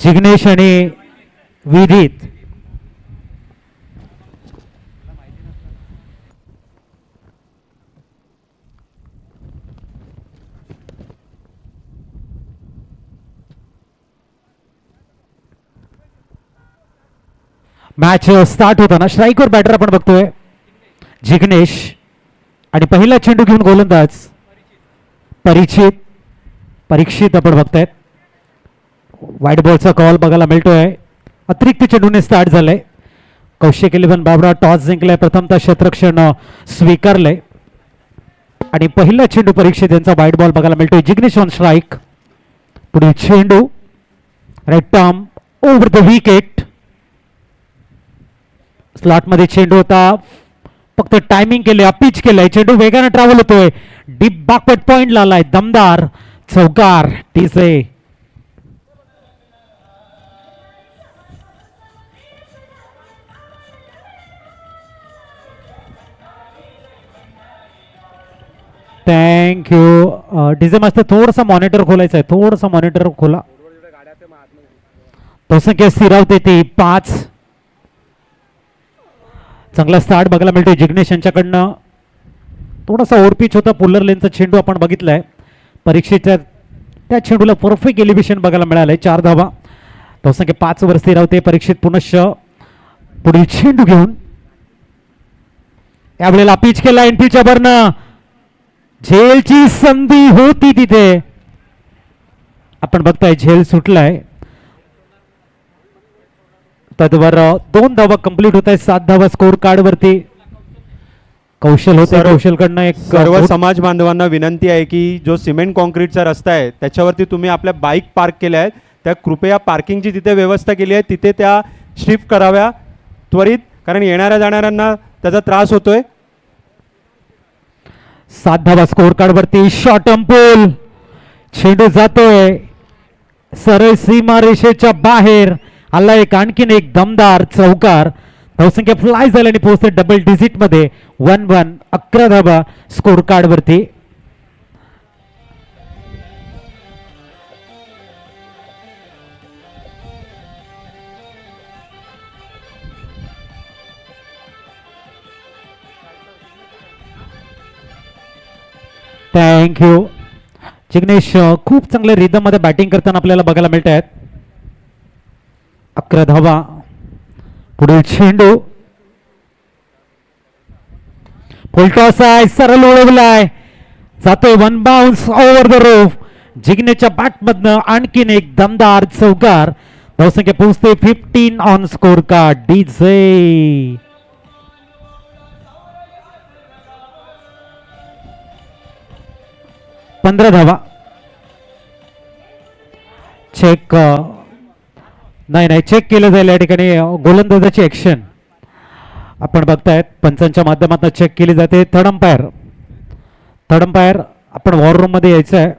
जिग्नेश आणि विदित. Match start होताना स्ट्राईकवर बॅटर आपण बघतोय जिग्नेश आणि पहिला चेंडू घेऊन गोलंदाज परीक्षित आपण बघतायत. वाईट बॉलचा कॉल बघायला मिळतोय. अतिरिक्त चेंडूने स्टार्ट झालंय. कौशिक इलेव्हन बाबरा टॉस जिंकलाय. प्रथमतः क्षेत्ररक्षण स्वीकारलंय आणि पहिला चेंडू परीक्षित यांचा वाईट बॉल बघायला मिळतोय. Jignesh on strike. पुढील चेंडू right arm over the wicket. Slot मध्ये चेंडू होता. फक्त टायमिंग केले अपिच केलंय. चेंडू वेगाने ट्रॅव्हल होतोय. डीप बॅकवर्ड पॉइंट लावलाय. दमदार चौकार टीसे. Thank you DJ master. थोडंसं मॉनिटर खोलायचं आहे. थोडंसं मॉनिटर खोला. तो संख्या स्थिरावते ती 5. चांगला स्टार्ट बघायला मिळतोय जिग्नेश यांच्याकडनं. थोडासा ओव्हरपिच होता. पुलर लेनचा चेंडू आपण बघितलाय. परीक्षेच्या त्या चेंडूला परफेक्ट एलिव्हेशन बघायला मिळालंय. 4 धावा. तो संख्या 5 वर स्थिरावते. परीक्षित पुनश्च पुढील चेंडू घेऊन यावेळेला पिच केला एनपीच्या वरनं. झेलची संधी होती तिथे. आपण बघताय झेल सुटलाय. तद्वर 2 धावा कंप्लीट होत आहेत. 7 धावा स्कोर कार्ड वरती. कौशल होते. कौशलकडनं एक सर्व समाज बांधवांना विनंती आहे की जो सिमेंट कॉन्क्रीटचा रस्ता आहे त्याच्यावरती तुम्ही आपल्या बाईक पार्क केल्या आहेत त्या कृपया पार्किंगची तिथे व्यवस्था केली आहे तिथे त्या शिफ्ट कराव्या त्वरित, कारण येणाऱ्या जाणाऱ्यांना त्याचा त्रास होतोय. 7 धावा स्कोर कार्ड वरती. शॉर्ट अंपूल. चेंडू जातोय सरळ सीमा रेषेच्या बाहेर. आला एक आणखीन एक दमदार चौकार. धावसंख्या फ्लाय झाल्याने पोहोचते डबल डिजिट मध्ये. 1-1. 11 धावा स्कोर कार्ड वरती. थँक्यू जिग्नेश. खूप चांगल्या रिदम मध्ये बॅटिंग करताना आपल्याला बघायला मिळत आहेत. 11 धावा. पुढील चेंडू फुलटॉस आहे. सरळ उडवलाय. जातोय 1 बाउन्स ओव्हर द रोफ. जिग्नेशच्या बॅटमधनं आणखीन एक दमदार चौकार. धावसंख्या पोहोचते 15 ऑन स्कोर कार्ड. डीजे 15 धावा. चेक नाही चेक केलं जाईल या ठिकाणी. गोलंदाजाची ऍक्शन आपण बघतायत. पंचांच्या माध्यमातून चेक केली जाते. थर्ड अंपायर आपण वॉर रूम मध्ये यायचं आहे.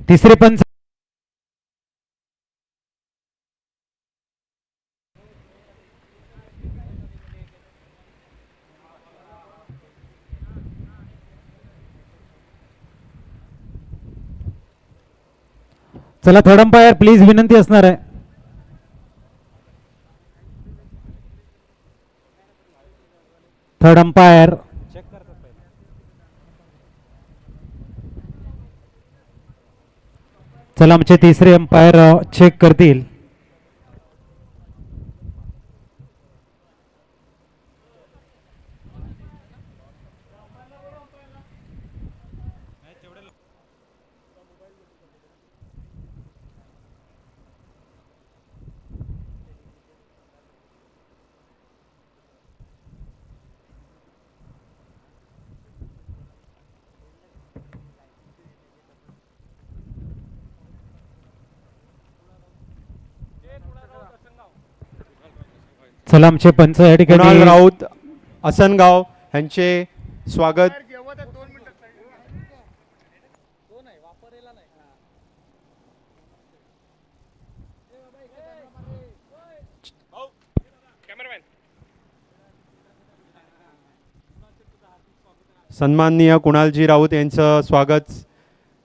तिसरे पंच चला. थर्ड अंपायर प्लीज विनंती असणार आहे. थर्ड अंपायर चला आमचे तिसरे अंपायर चेक करतील. चला आमचे पंच या ठिकाणी कुणाल राऊत असनगाव यांचे स्वागत. सन्माननीय कुणालजी राऊत यांचं स्वागत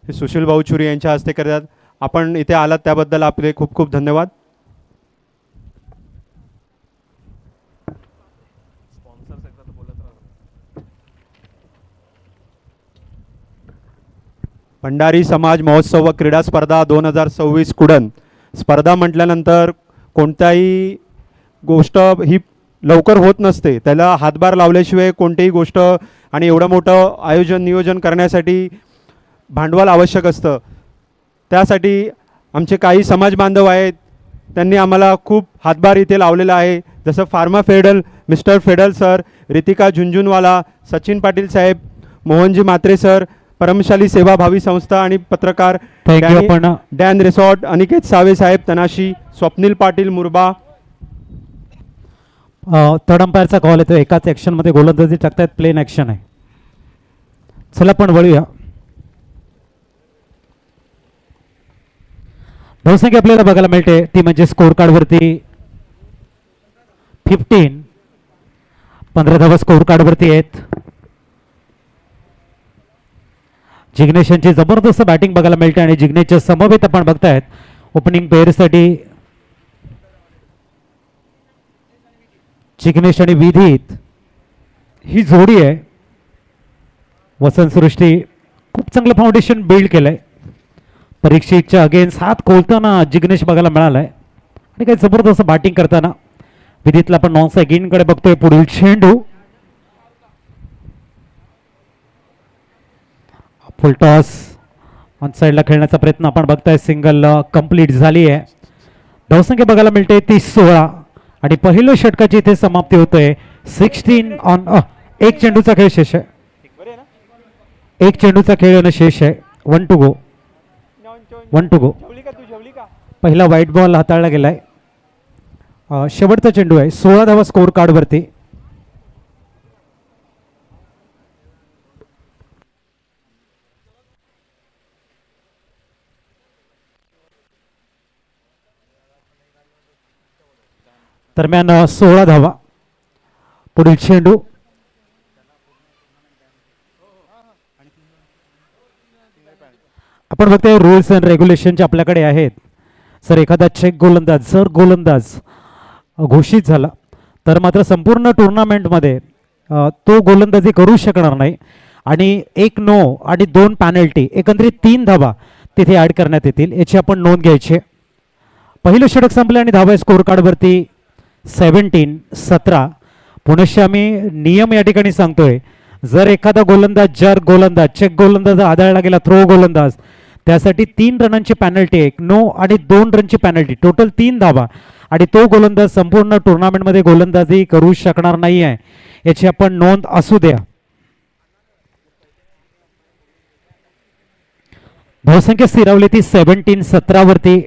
हे सुशील भाऊ चुरी यांच्या हस्ते करतात. आपण इथे आलात त्याबद्दल आपले खूप खूप धन्यवाद. भंडारी समाज महोत्सव व क्रीडा स्पर्धा 2026 कुडन. स्पर्धा म्हटल्यानंतर कोणत्याही गोष्ट ही लवकर होत नसते, त्याला हातभार लावल्याशिवाय कोणतीही गोष्ट आणि एवढं मोठं आयोजन नियोजन करण्यासाठी भांडवल आवश्यक असतं. त्यासाठी आमचे काही समाज बांधव आहेत, त्यांनी आम्हाला खूप हातभार इथे लावलेला आहे. जसं फार्मा फेडल मिस्टर फेडल सर, रितिका झुंझुनवाला, सचिन पाटील साहेब, मोहनजी मात्रे सर, परमशाली सेवाभावी संस्था आणि पत्रकार डॅन रिसॉर्ट, अनिकेत सावे साहेब तनाशी, स्वप्नील पाटील मुरबा. थर्ड अंपायरचा कॉल येतो. एकाच ॲक्शनमध्ये गोलंदाजी टाकतायत, प्लेन ॲक्शन आहे. चला पण वळूया. बहुसंख्य आपल्याला बघायला मिळते ती म्हणजे स्कोर कार्डवरती 15 धावा स्कोर कार्डवरती आहेत. जिग्नेश यांची जबरदस्त बॅटिंग बघायला मिळते आणि जिग्नेशच्या समवेत आपण बघतायत ओपनिंग पेअरसाठी जिग्नेश आणि विधित ही जोडी आहे. वसंत सृष्टी खूप चांगलं फाउंडेशन बिल्ड केलंय. परीक्षेच्या अगेन्स्ट हात खोलताना जिग्नेश बघायला मिळालाय आणि काही जबरदस्त बॅटिंग करताना विधितला आपण नॉन साईड कडे बघतोय. पुढील चेंडू फुल टॉस ऑन साईडला खेळण्याचा प्रयत्न आपण बघताय. सिंगल कंप्लीट झाली आहे. धावसंख्या बघायला मिळते 30-16 आणि पहिल्या षटकाची इथे समाप्ती होते. 16 ऑन एक चेंडूचा खेळ शेष आहे. एक चेंडूचा खेळ येणं शेष आहे. 1 to go. पहिला व्हाईट बॉल हाताळला गेलाय. शेवटचा चेंडू आहे. 16 धावा स्कोर कार्डवरती. दरम्यान 16 धावा. पुढील चेंडू आपण बघतोय रूल्स अँड रेग्युलेशनचे आपल्याकडे आहेत. जर एखादा चेक गोलंदाज जर गोलंदाज घोषित झाला तर मात्र संपूर्ण टुर्नामेंटमध्ये तो गोलंदाजी करू शकणार नाही आणि 1 नो आणि 2 पॅनल्टी एकंदरीत 3 धावा तिथे ॲड करण्यात येतील. याची आपण नोंद घ्यायची. पहिलं षटक संपलं आणि धावा स्कोर कार्डवरती 17-17. पुनश्च आम्ही नियम या ठिकाणी सांगतोय. जर एखादा गोलंदाज चेक गोलंदाज आढळला गेला, थ्रो गोलंदाज, त्यासाठी 3 रनांची पॅनल्टी, 1 नो आणि 2 रनची पॅनल्टी, टोटल 3 धावा आणि तो गोलंदाज संपूर्ण टुर्नामेंटमध्ये गोलंदाजी करू शकणार नाही आहे. याची आपण नोंद असू द्या. धावसंख्या स्थिरावली ती 17-17 वरती.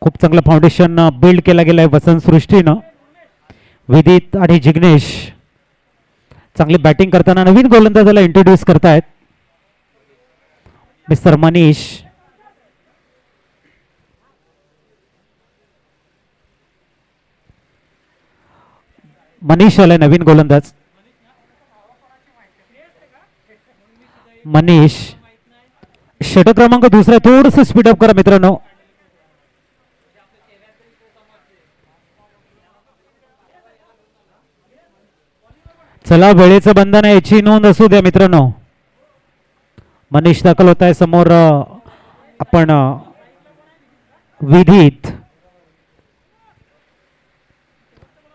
खूप चांगलं फाउंडेशन बिल्ड केला गेलाय वसंत सृष्टीनं. विदित आणि जिग्नेश चांगली बॅटिंग करताना नवीन गोलंदाजाला इंट्रोड्यूस करतायत. मिस्टर मनीष आलाय नवीन गोलंदाज. मनीष षटक क्रमांक दुसरा. थोडस स्पीडअप करा मित्रांनो. चला वेळेचं बंधन आहे याची नोंद असू द्या मित्रांनो. मनीष दाखल होत आहे समोर. आपण विधित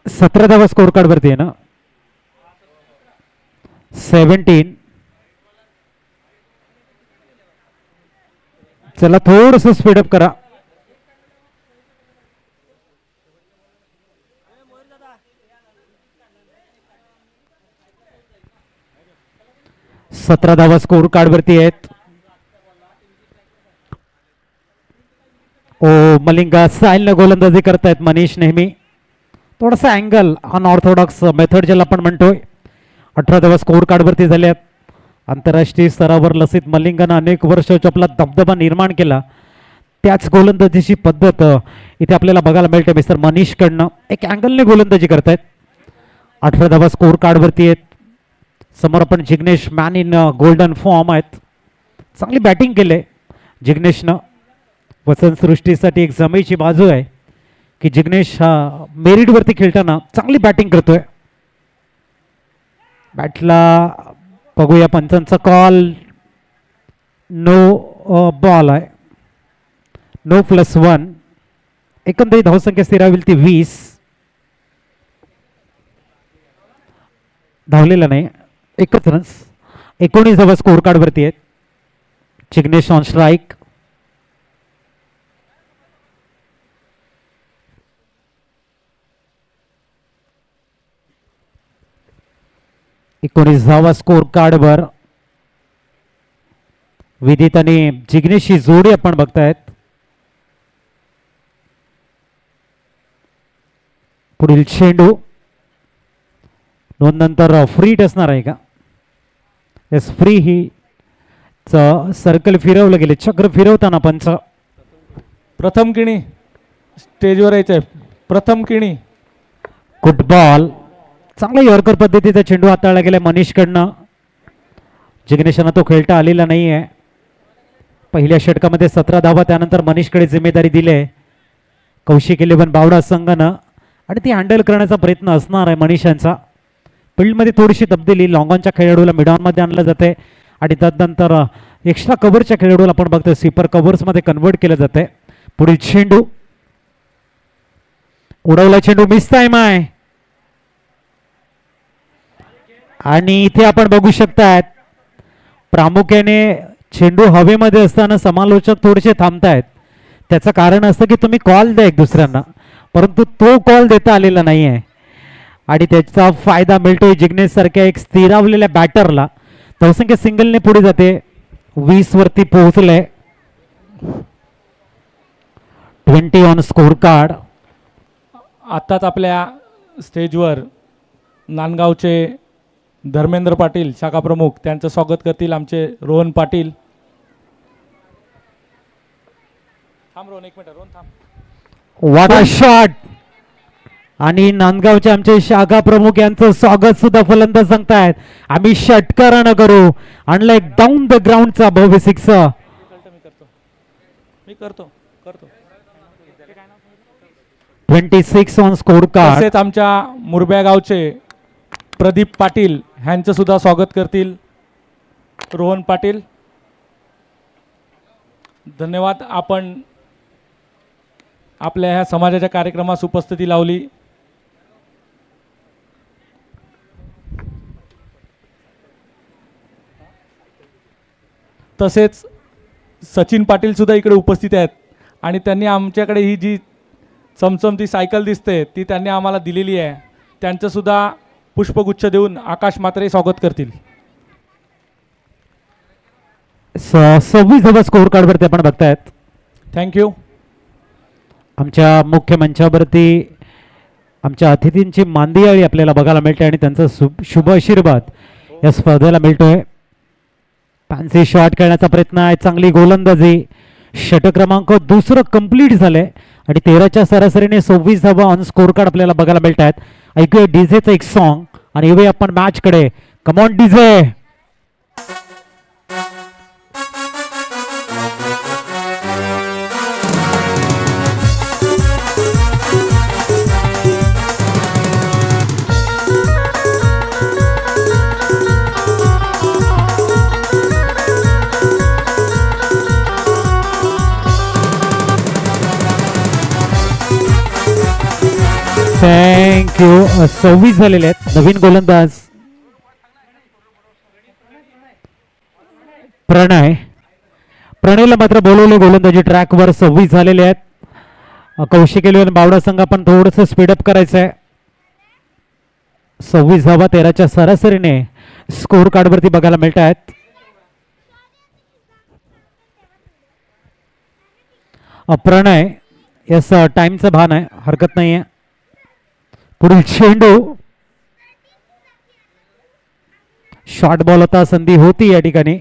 17 धावा स्कोर कार्ड वरती आहे ना. 17. चला थोडस स्पीडअप करा. सतरा धावा स्कोर कार्ड वरती आहेत. ओ मलिंगा साईल गोलंदाजी करतायत. मनीष नेहमी थोडासा अँगल अनऑर्थोडॉक्स मेथड ज्याला आपण म्हणतोय. 18 धावा स्कोर कार्ड वरती झाल्यात. आंतरराष्ट्रीय स्तरावर लसित मलिंगानं अनेक वर्ष आपला दबदबा निर्माण केला. त्याच गोलंदाजीची पद्धत इथे आपल्याला बघायला मिळते. मिस्टर मनीष कडनं एक अँगलने गोलंदाजी करतायत. 18 धावा स्कोर कार्ड वरती आहेत. समोर आपण Jignesh man in golden form आहेत. चांगली बॅटिंग केले जिग्नेशनं. वसंत सृष्टीसाठी एक जमेची बाजू आहे की जिग्नेश हा मेरिटवरती खेळताना चांगली बॅटिंग करतोय. बॅटला बघूया पंचांचा कॉल. नो बॉल आहे. नो +1. एकंदरीत धावसंख्या स्थिर होईल ती 20. धावलेला नाही. एकच रन्स. 19 धावा स्कोर कार्डवरती आहेत. Jignesh on strike. धावा स्कोर कार्डवर विदित आणि जिग्नेशची जोडी आपण बघतायत. पुढील चेंडू दोन नंतर फ्री असणार आहे का? येस, फ्री ही सर्कल फिरवलं गेले. चक्र फिरवताना पंच. प्रथम किणी स्टेजवर यायचंय. प्रथम किणी. फुटबॉल. चांगला यॉर्कर पद्धतीचा चेंडू हाताळला गेला मनीषकडनं. जिग्नेशांना तो खेळता आलेला नाही आहे. पहिल्या षटकामध्ये 17 धावा त्यानंतर मनीषकडे जिम्मेदारी दिली आहे कौशिक इलेव्हन बावडा संघानं आणि ती हँडल करण्याचा प्रयत्न असणार आहे मनीषांचा. फील्डमध्ये थोडीशी तब्दिली. लॉंगॉनच्या खेळाडूला मिडॉनमध्ये आणलं जाते आणि त्यानंतर एक्स्ट्रा कव्हरच्या खेळाडूला आपण बघतोय स्वीपर कव्हर्समध्ये कन्वर्ट केलं जाते. पुढील चेंडू उडवला. चेंडू मिस टाइम आहे आणि इथे आपण बघू शकतायत प्रामुख्याने चेंडू हवेमध्ये असताना समालोचक थोडेसे थांबतायत. त्याचं कारण असतं की तुम्ही कॉल द्या एक दुसऱ्यांना, परंतु तो कॉल देता आलेला नाही आहे आणि त्याचा फायदा मिळतोय जिग्नेश सारख्या एक स्थिरावलेल्या बॅटरला. धावसंख्या सिंगलने पुढे जाते. 20 वरती पोहोचले. 20 ऑन स्कोर कार्ड. आत्ताच आपल्या स्टेजवर नांदगावचे धर्मेंद्र पाटील शाखा प्रमुख त्यांचं स्वागत करतील आमचे रोहन पाटील. थांब रोहन, एक मिनिट रोहन थांब. What a shot. आणि नांदगावचे आमचे शाखा प्रमुख यांचं स्वागत सुद्धा फलंदाज सांगतायत. आम्ही षटकारानं करू. आणलाय डाऊन द ग्राउंडचा भव्य सिक्स. मी करतो 26 ऑन स्कोर कार्ड. तसेच आमच्या मुरब्या गावचे प्रदीप पाटील ह्यांचं सुद्धा स्वागत करतील रोहन पाटील. धन्यवाद. आपण आपल्या ह्या समाजाच्या कार्यक्रमास उपस्थिती लावली. तसेच सचिन पाटील सुद्धा इकडे उपस्थित आहेत आणि त्यांनी आमच्याकडे ही जी चमचमती सायकल दिसते ती त्यांनी आम्हाला दिलेली आहे. त्यांचं सुद्धा पुष्पगुच्छ देऊन आकाश मात्रे स्वागत करतील. 26 धावा स्कोर कार्डवरती आपण बघतायत. थँक्यू. आमच्या मुख्य मंचावरती आमच्या अतिथींची मांदियाळी आपल्याला बघायला मिळते आणि त्यांचा शुभ आशीर्वाद या स्पर्धेला मिळतोय. फॅन्सी शॉट खेळण्याचा प्रयत्न आहे. चांगली गोलंदाजी. षटक क्रमांक दुसरं कंप्लीट झालंय आणि 13च्या सरासरीने 26 धावा ऑन स्कोर कार्ड आपल्याला बघायला मिळत आहेत. ऐकूया डीजेचं एक सॉन्ग आणि येऊया आपण मॅच कडे. Come on DJ. थँक्यू. 26 झालेले आहेत. नवीन गोलंदाज प्रणयला मात्र बोलवले गोलंदाजी ट्रॅकवर. 26 झालेले आहेत. कौशिक इलेव्हन बावडा संघ आपण थोडंसं स्पीडअप करायचं आहे. 26 धावा 13च्या सरासरीने स्कोर कार्डवरती बघायला मिळत आहेत. प्रणय यस टाइमचं भान आहे, हरकत नाही आहे. पुढील चेंडू शॉर्ट बॉल होता. संधी होती या ठिकाणी.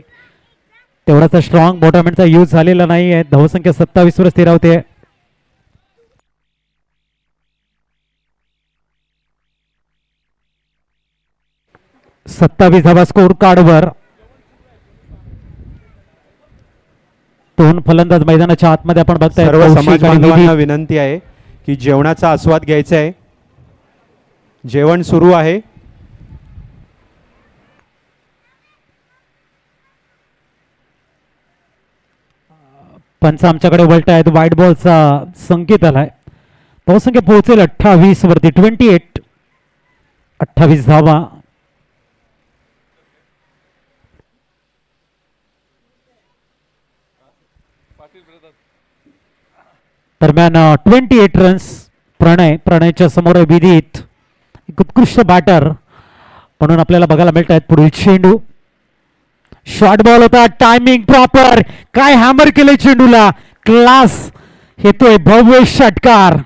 तेवढाचा स्ट्रॉंग बॉटमचा यूज झालेला नाही आहे. धावसंख्या 27 वर स्थिरावते. 27 धावा स्कोर कार्डवर. दोन फलंदाज मैदानाच्या आतमध्ये आपण बघताय. सर्व कौशिक समाज आणि बांधवांना विनीत. विनंती आहे की जेवणाचा आस्वाद घ्यायचा आहे. जेवण सुरू आहे. पंच आमच्याकडे वळत आहेत. व्हाईट बॉलचा संकेत आलाय. धावसंख्या पोहोचेल 28 वरती. 28. 28 धावा. दरम्यान 28 रन्स. प्रणयच्या समोर आहे विदित. एक उत्कृष्ट बॅटर म्हणून आपल्याला बघायला मिळत आहेत. पुढील चेंडू शॉर्ट बॉल होता. Timing proper. काय हॅमर केले चेंडूला. क्लास येतोय. भव्य षटकार.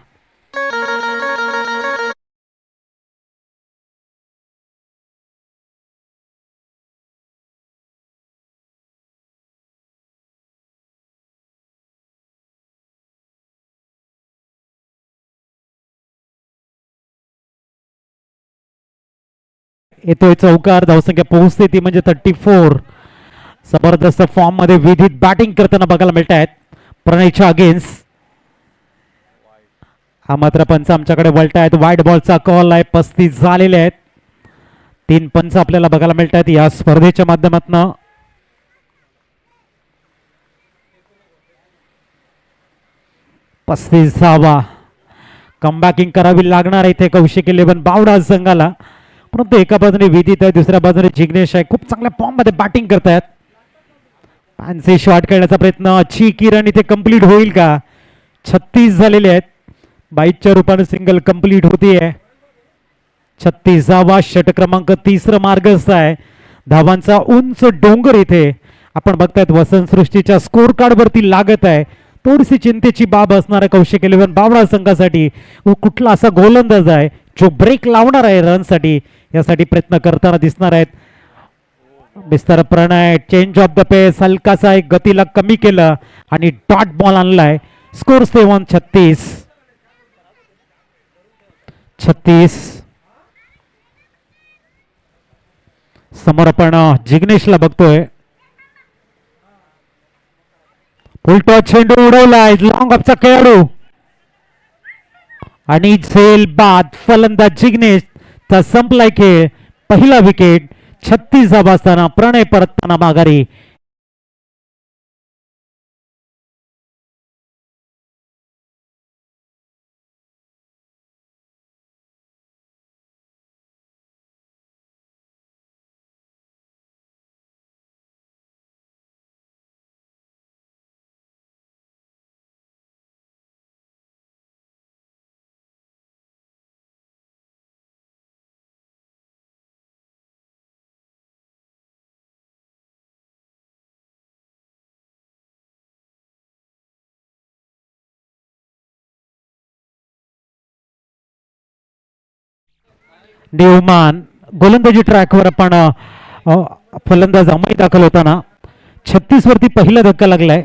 येतोय चौकार. धावसंख्या पोहोचते ती म्हणजे 34. जबरदस्त फॉर्म मध्ये विधित बॅटिंग करताना बघायला मिळत आहेत प्रणयच्या अगेन्स्ट. हा मात्र पंच आमच्याकडे वळत आहेत. व्हाईट बॉलचा कॉल आहे. 35 झालेले आहेत. 3 पंच आपल्याला बघायला मिळत आहेत या स्पर्धेच्या माध्यमातून. पस्तीस धावा. कमबॅकिंग करावी लागणार इथे कौशिक 11 बावडा संघाला. परंतु एका बाजूने विदित आहे, दुसऱ्या बाजूने जिग्नेश आहे. खूप चांगल्या फॉर्म मध्ये बॅटिंग करतायत. फॅन्सी शॉट खेळण्याचा प्रयत्न. अच्छी किरण इथे कंप्लीट होईल का. 36 झालेले आहेत. 22च्या रूपाने सिंगल कंप्लीट होतीये. 36 धावा. षट क्रमांक 3 मार्गस्थ आहे. धावांचा उंच डोंगर इथे आपण बघतायत वसंत सृष्टीच्या स्कोर कार्ड वरती लागत आहे. थोडीशी चिंतेची बाब असणार आहे कौशिक 11 बावडा संघासाठी. कुठला असा गोलंदाज आहे जो ब्रेक लावणार आहे रनसाठी, यासाठी प्रयत्न करताना दिसणार आहेत. Mister Pranay change of the pace. हलकासा एक गतीला कमी केलं आणि डॉट बॉल आणलाय. स्कोर 36. 36. समोर आपण जिग्नेशला बघतोय. उलटा चेंडू उडवलाय. लॉंग ऑफचा खेळाडू आणि झेल बाद. फलंदाज जिग्नेश चा संपलाय खेळ. पहिला विकेट. 36 धावा असताना प्रणय परतताना माघारी. न्यूमॅन गोलंदाजी ट्रॅकवर आपण फलंदाज अमय दाखल होताना 36 वरती पहिला धक्का लागलाय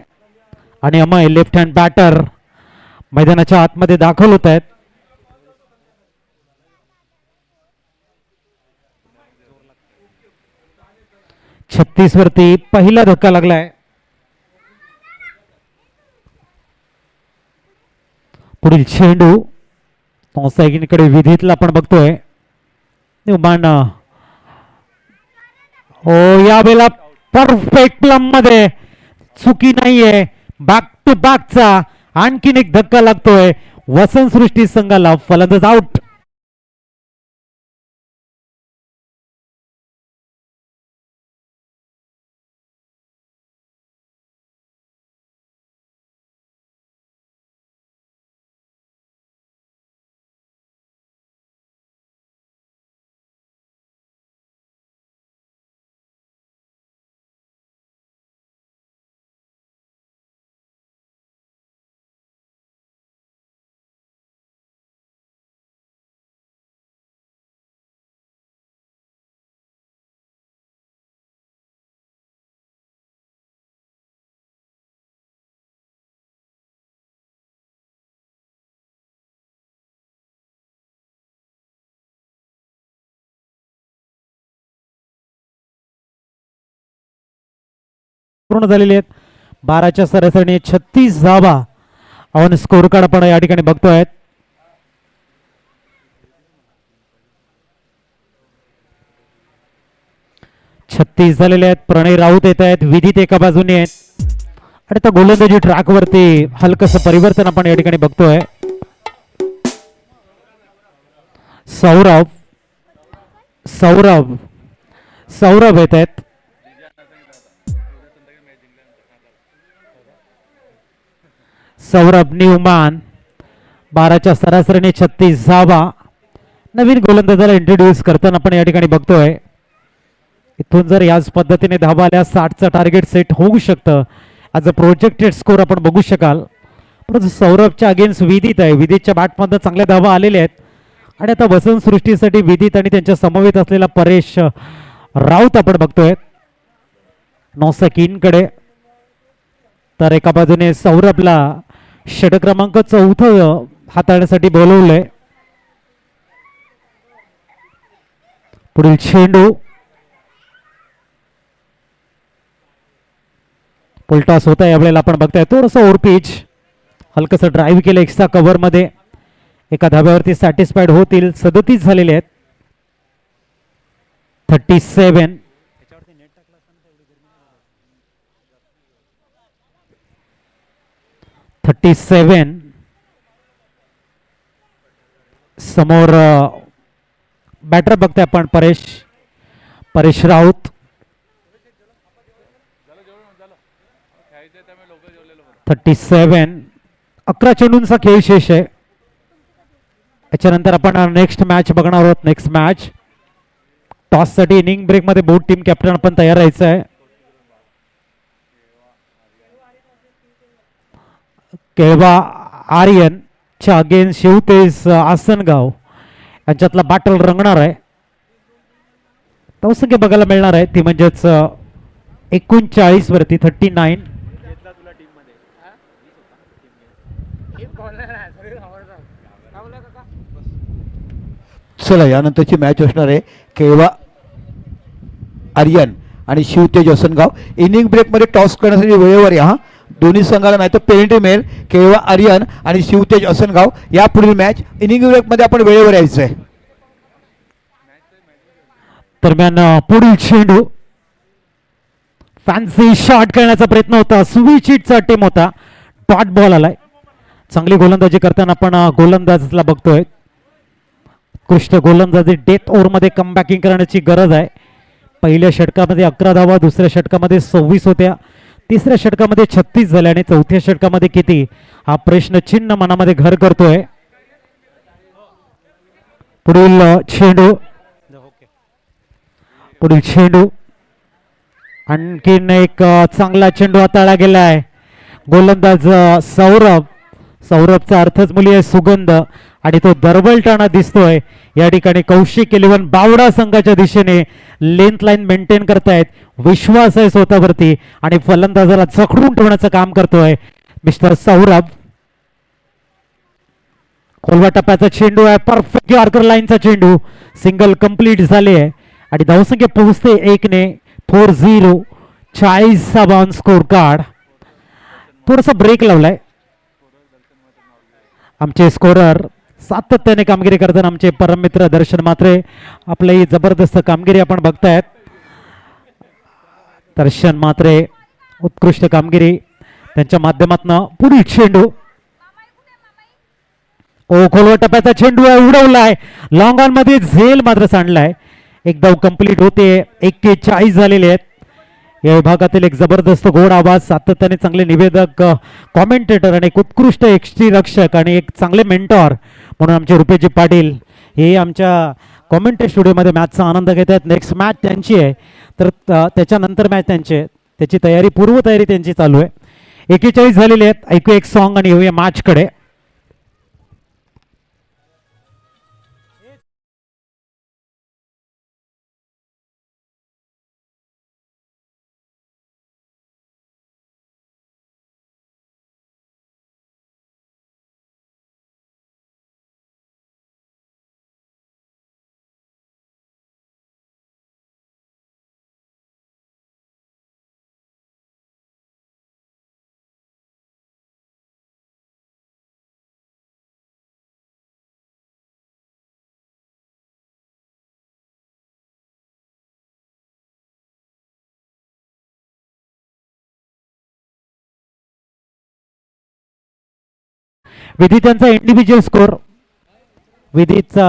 आणि अमय लेफ्ट हँड बॅटर मैदानाच्या आतमध्ये दाखल होत आहेत. छत्तीस वरती पहिला धक्का लागलाय. पुढील चेंडू कडे विधीतला आपण बघतोय. न्यूमॅन हो यावेळेला परफेक्ट प्लम मध्ये चुकी नाहीये. बॅक टू बॅकचा आणखीन एक धक्का लागतोय वसंत सृष्टी संघाला. फलंदाज आउट. पूर्ण झालेली आहेत. 12च्या सरासरीने 36 धावा आपण स्कोर कार्ड आपण या ठिकाणी बघतोय. 36 झालेले आहेत. प्रणय राऊत येत आहेत, विदित एका बाजूने आहेत आणि त्या गोलंदाजी ट्रॅक वरती हलकस परिवर्तन आपण या ठिकाणी बघतोय. सौरभ सौरभ सौरभ येत आहेत. सौरभ न्यूमॅन 12च्या सरासरीने 36 धावा नवीन गोलंदाजाला इंट्रोड्यूस करताना आपण या ठिकाणी बघतोय. इथून जर याच पद्धतीने धावा आल्या 60चं टार्गेट सेट होऊ शकतं. ॲज अ प्रोजेक्टेड स्कोर आपण बघू शकाल. परंतु सौरभच्या अगेन्स्ट विदित आहे. विदितच्या बॅटमधनं चांगल्या धावा आलेल्या आहेत आणि आता वसंत सृष्टीसाठी विदित आणि त्यांच्या समवेत असलेला परेश राऊत आपण बघतोय नौसकीनकडे. तर एका बाजूने सौरभला षटक क्रमांक 4 हाताळण्यासाठी बोलवलंय. पुढील चेंडू पुलटॉस होता. यावेळेला आपण बघताय थोडंसं ओव्हर पिच हलकसं ड्राईव्ह केलं एक्स्ट्रा कव्हर मध्ये. एका धाब्यावरती सॅटिस्फाईड होतील. 37 झालेले आहेत. 37 37 समोर बॅटर बघतोय आपण परेश राऊत. 37 11 चेंडूंचा खेळ शेष आहे. याच्यानंतर आपण नेक्स्ट मॅच बघणार आहोत. नेक्स्ट मॅच टॉस साठी इनिंग ब्रेक मध्ये बोथ टीम कॅप्टन आपण तयार राहायचं आहे. केळवा आर्यन च्या अगेन्स्ट शिवतेज आसनगाव यांच्यातला बॅटल रंगणार आहे. तवसंख्या बघायला मिळणार आहे ती म्हणजेच 39 वरती 39. चला यानंतरची मॅच असणार आहे केळवा आर्यन आणि शिवतेज असनगाव. इनिंग ब्रेकमध्ये टॉस करण्यासाठी वेळेवर या. दोन्ही संघाला नाही तर पेनल्टी मिळेल. केळवा आर्यन आणि शिवतेज असनगाव या पुढील मॅच इनिंग ब्रेकमध्ये आपण वेळेवर यायचं आहे. दरम्यान पुढील चेंडू फॅन्सी शॉट करण्याचा प्रयत्न होता. स्विचिटचा अटेम होता. डॉट बॉल आलाय. चांगली गोलंदाजी करताना आपण गोलंदाजला बघतोय. उत्कृष्ट गोलंदाजी डेथ ओव्हरमध्ये कमबॅकिंग करण्याची गरज आहे. पहिल्या षटकामध्ये 11 धावा, दुसऱ्या षटकामध्ये 26 होत्या, तिसऱ्या षटकामध्ये 36 झाल्या आणि चौथ्या षटकामध्ये किती हा प्रश्न चिन्ह मनामध्ये घर करतोय. पुढील चेंडू आणखीन एक चांगला चेंडू हाताळला गेलाय. गोलंदाज सौरभचा अर्थच मुली आहे सुगंध आणि तो दरबलटाना दिसतोय. या ठिकाणी कौशिक 11 बावडा संघाच्या दिशेने लेंथ लाईन मेंटेन करतायत. विश्वास आहे स्वतःवरती आणि फलंदाजाला जखडून ठेवण्याचं काम करतोय मिस्टर सौरभ. खोलवा टप्प्याचा चेंडू आहे. परफेक्ट यॉर्कर लाईनचा चेंडू. सिंगल कंप्लीट झाले आहे आणि धावसंख्या पोहोचते 1 ने 4-0. 40चा बाउन स्कोर कार्ड. थोडासा ब्रेक लावलाय. आमचे स्कोरर सातत्याने कामगिरी करताना आमचे परममित्र दर्शन मात्रे आपली जबरदस्त कामगिरी आपण बघतायत. दर्शन मात्रे उत्कृष्ट कामगिरी त्यांच्या माध्यमातून. पुढील चेंडू खोलवा टप्प्याचा चेंडू आहे. उडवलाय लॉंग ऑन मध्ये झेल मात्र सांडलाय. एक धाव कंप्लीट होते. 41 झालेले आहेत. या विभागातील एक जबरदस्त गोड आवाज, सातत्याने चांगले निवेदक, कॉमेंटेटर आणि एक उत्कृष्ट एक्सटी रक्षक आणि एक चांगले मेंटॉर म्हणून आमचे रुपेजी पाटील हे आमच्या कॉमेंट्री स्टुडिओमध्ये मॅचचा आनंद घेत आहेत. नेक्स्ट मॅच त्यांची आहे तर त्याच्यानंतर मॅच त्याची तयारी पूर्वतयारी त्यांची चालू आहे. 41 झालेले आहेत. ऐकू एक सॉन्ग आणि येऊया मॅचकडे. विधी त्यांचा इंडिव्हिज्युअल स्कोर विधीचा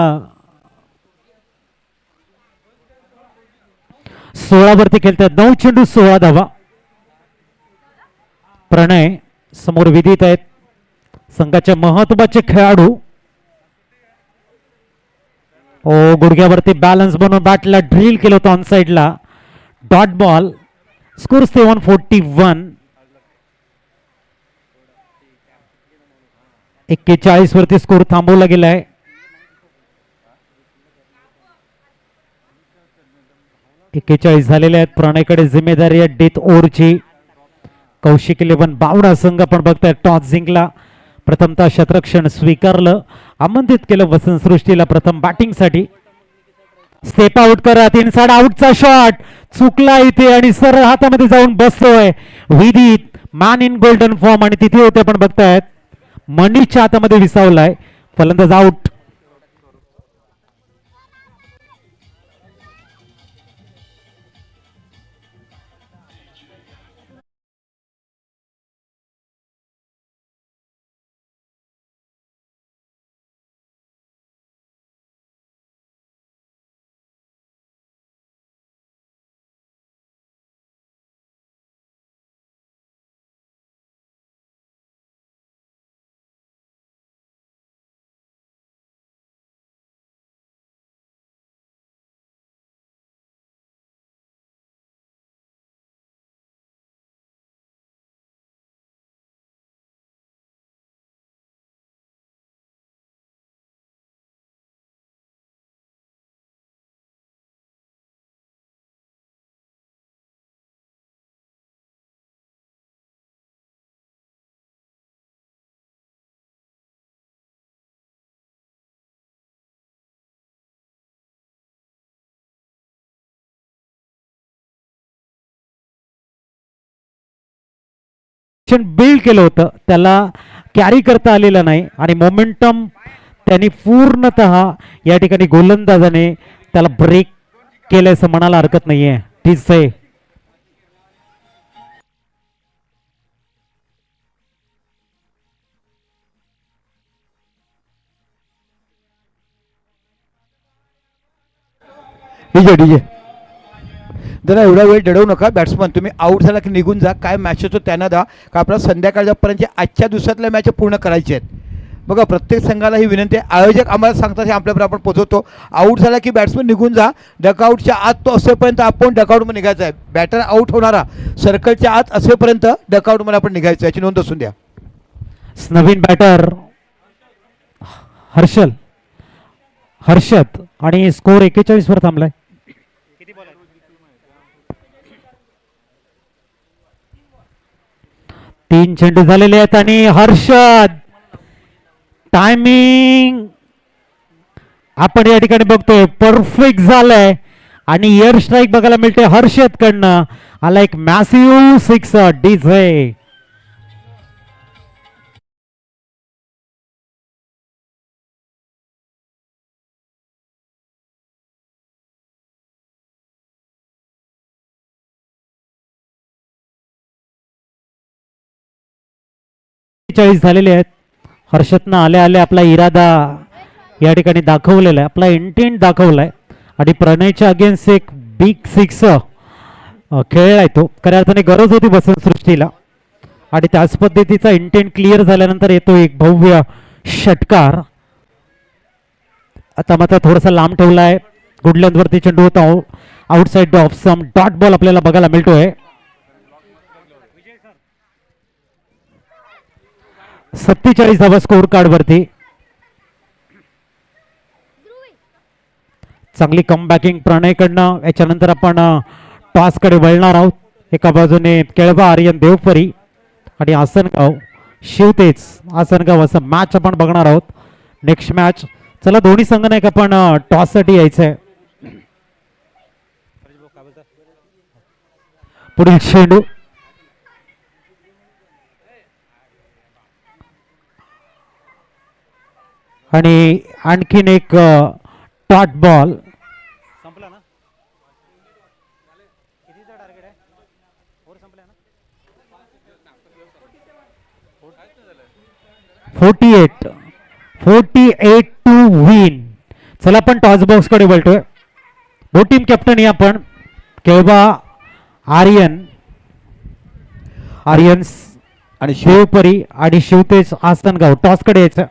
16 वरती खेळतात 9 चेंडू 16 धावा. प्रणय समोर विधीत आहेत संघाचे महत्वाचे खेळाडू. ओ गुडघ्यावरती बॅलन्स बनवून बॅटला ड्रिल केलं होतं ऑन साइडला. Dot ball. स्कोर 741. 41 वरती स्कोर थांबवला गेलाय. झालेले आहेत. प्रणयकडे जिम्मेदारी आहे डेथ ओव्हरची. कौशिक 11 बावडा संघ आपण बघताय टॉस जिंकला. प्रथमतः शतरक्षण स्वीकारलं. आमंत्रित केलं वसंत सृष्टीला प्रथम बॅटिंगसाठी. स्टेप आउट करत इनसाइड आउटचा शॉट चुकला इथे आणि सरळ हातामध्ये जाऊन बसतोय विदित मॅन इन गोल्डन फॉर्म आणि तिथे होते आपण बघतायत मनीषच्या हातामध्ये विसावलाय. फलंदाज आउट. बिल्ड केलं होतं त्याला कॅरी करता आलेलं नाही आणि मोमेंटम त्यांनी पूर्णतः या ठिकाणी गोलंदाजाने त्याला ब्रेक केलं असं म्हणायला हरकत नाहीये. ठीक आहे. डीजे डीजे जरा एवढा वेळ दडवू नका. बॅट्समन तुम्ही आऊट झाला की निघून जा. काय मॅच होतो त्यांना द्या का आपल्याला संध्याकाळपर्यंत आजच्या दिवसातल्या मॅच पूर्ण करायचे आहेत. बघा प्रत्येक संघाला ही विनंती आहे. आयोजक आम्हाला सांगतात हे आपल्यापर्यंत आपण पोहोचवतो. आऊट झाला की बॅट्समन निघून जा. डकआउटच्या आत तो असेपर्यंत आपण डकआउटमध्ये निघायचं आहे. बॅटर आऊट होणारा सर्कलच्या आत असेपर्यंत डकआउटमध्ये आपण निघायचं याची नोंद असून द्या. नवीन बॅटर हर्षद आणि स्कोर 41 वर थांबलाय. 3 चेंडू झालेले आहेत आणि हर्षद टायमिंग आपण या ठिकाणी बघतोय परफेक्ट झालंय आणि एअर स्ट्राईक बघायला मिळते हर्षद कडनं. आला एक मॅसिव्ह 6 डीजे. झालेले आहेत. हर्षदनं आल्या आल्या आपला इरादा या ठिकाणी दाखवलेला आहे. आपला इंटेंट दाखवलाय आणि प्रणयच्या अगेन्स्ट एक बिग 6 खेळलाय तो. खऱ्या अर्थाने गरज होती वसंत सृष्टीला आणि त्याच पद्धतीचा इंटेंट क्लिअर झाल्यानंतर येतो एक भव्य षटकार. आता मात्र थोडासा लांब ठेवलाय. गुडलँड वरती चेंडू होता आउटसाइड ऑफ सम. डॉट बॉल आपल्याला बघायला मिळतोय. 47 धावा स्कोर कार्ड वरती. चांगली कमबॅकिंग प्रणयकडनं. याच्यानंतर आपण टॉस कडे वळणार आहोत. एका बाजूने केळवा आर्यन देवपरी आणि आसनगाव शिवतेज आसनगाव असं मॅच आपण बघणार आहोत. Next match. चला दोन्ही संघ नाही का आपण टॉस साठी यायचंय. पुढील चेंडू आणि आणखीन एक डॉट बॉल. संपला ना. कितीचा टार्गेट आहे? ओव्हर संपला ना. 48 टू विन. चला आपण टॉस बॉक्सकडे बोलतोय. दो टीम कॅप्टन या आपण केळबा आर्यन आणि शिवपरी आणि शिवतेज आसनगाव. टॉसकडे यायचं.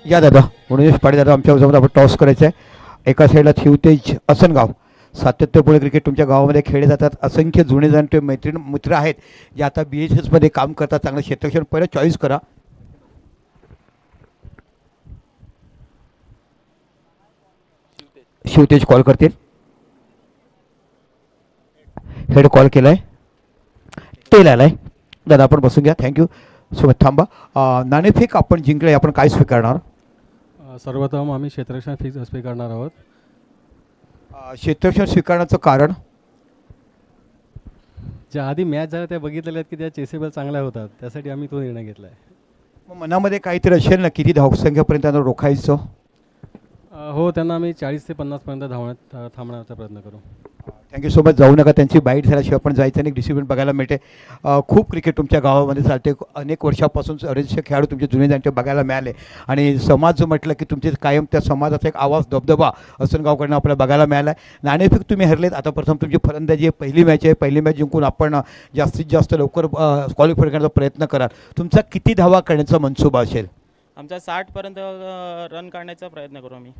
या दादा म्हणून पाटील दादा आमच्या समोर आपण टॉस करायचं आहे. एका साईडला शिवतेज असनगाव. सातत्यपूर्ण क्रिकेट तुमच्या गावामध्ये खेळले जातात. असंख्य जुने जाणते मित्र आहेत जे आता BHS मध्ये काम करतात. चांगलं क्षेत्रक्षण पहिलं चॉईस करा. शिवतेज कॉल करतील. हेड कॉल केलाय. टेल आलाय. दादा आपण बसून घ्या. थँक्यू सोबत थांबा. नाणेफेक आपण जिंकले. आपण काय स्वीकारणार? सर्वप्रथम आम्ही क्षेत्ररक्षण फीस स्वीकारणार आहोत. क्षेत्ररक्षण स्वीकारण्याचं कारण? ज्या आधी मॅच झाल्या त्या बघितलेल्या आहेत की त्या चेसेबल चांगल्या होतात, त्यासाठी आम्ही तो निर्णय घेतला आहे. मग मनामध्ये काहीतरी असेल ना, किती धावसंख्येपर्यंत त्यांना रोखायचं? हो, त्यांना आम्ही 40 ते 50पर्यंत थांबण्याचा प्रयत्न करू. Thank you so much. जाऊ नका. त्यांची बाईट झाल्याशिवाय पण जायचं नाही. डिसिप्लिन बघायला मिळते. खूप क्रिकेट तुमच्या गावामध्ये चालते. अनेक वर्षापासून बरेचसे खेळाडू तुमचे जुने जाणते बघायला मिळाले. आणि समाज म्हटलं की तुमचे कायम त्या समाजाचा एक आवाज दबदबा असनगावकडनं आपल्याला बघायला मिळाला आहे. नाणेफेक तुम्ही हरलेत. आता प्रथम तुमची फलंदाजी आहे. पहिली मॅच आहे. पहिली मॅच जिंकून आपण जास्तीत जास्त लवकर क्वालिफाय करण्याचा प्रयत्न कराल. तुमचा किती धावा करण्याचा मनसुबा असेल? आमचा 60पर्यंत रन काढण्याचा प्रयत्न करू आम्ही.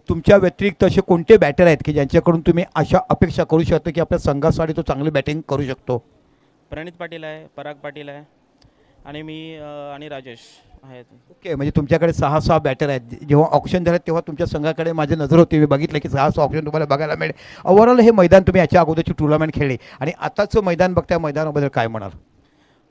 तुमच्या व्यतिरिक्त असे कोणते बॅटर आहेत की ज्यांच्याकडून तुम्ही अशा अपेक्षा करू शकता की आपल्या संघासाठी तो चांगली बॅटिंग करू शकतो? प्रणित पाटील आहे, पराग पाटील आहे आणि मी आणि राजेश आहेत. ओके, म्हणजे तुमच्याकडे 6 बॅटर आहेत. जेव्हा ऑप्शन झाले तेव्हा तुमच्या संघाकडे माझी नजर होती. मी बघितलं की 6 ऑप्शन तुम्हाला बघायला मिळेल. ओव्हरऑल हे मैदान तुम्ही याच्या अगोदरची टुर्नामेंट खेळली आणि आताचं मैदान बघता, मैदानाबद्दल काय म्हणाल?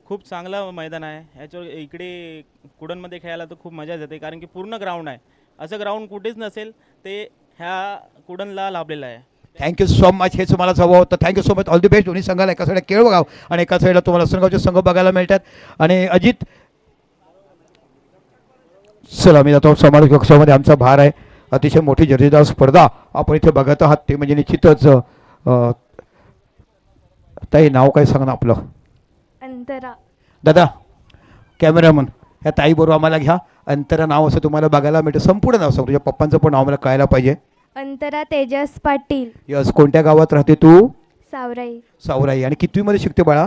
खूप चांगलं मैदान आहे. ह्याच्यावर इकडे कुडनमध्ये खेळायला तर खूप मजा येते, कारण की पूर्ण ग्राउंड आहे. असं ग्राउंड कुठेच नसेल, ते ह्या कुडनला लाभलेलं आहे. Thank you so much. हेच मला हवं होतं. Thank you so much. All the best. दोन्ही संघाला एका साईडला केळगाव आणि एका साईडला तुम्हाला असनगावचे संघ बघायला मिळतात. आणि अजित, चला मी जातो. समारोह कक्षामध्ये आमचा भार आहे. अतिशय मोठी जर्जेदार स्पर्धा आपण इथे बघत आहात. ते म्हणजे निश्चितच ताई, नाव काय सांगा आपलं? अंतरा. दादा कॅमेरामन, ह्या ताईबरोबर आम्हाला घ्या. अंतरा नाव असं तुम्हाला बघायला मिळतं. संपूर्ण नाव सांग. तुझ्या पप्पांचं पण नाव मला कळायला पाहिजे. अंतरा तेजस पाटील. यस. कोणत्या गावात राहते तू? सावराई. सावराई. आणि कितवीमध्ये शिकते बाळा?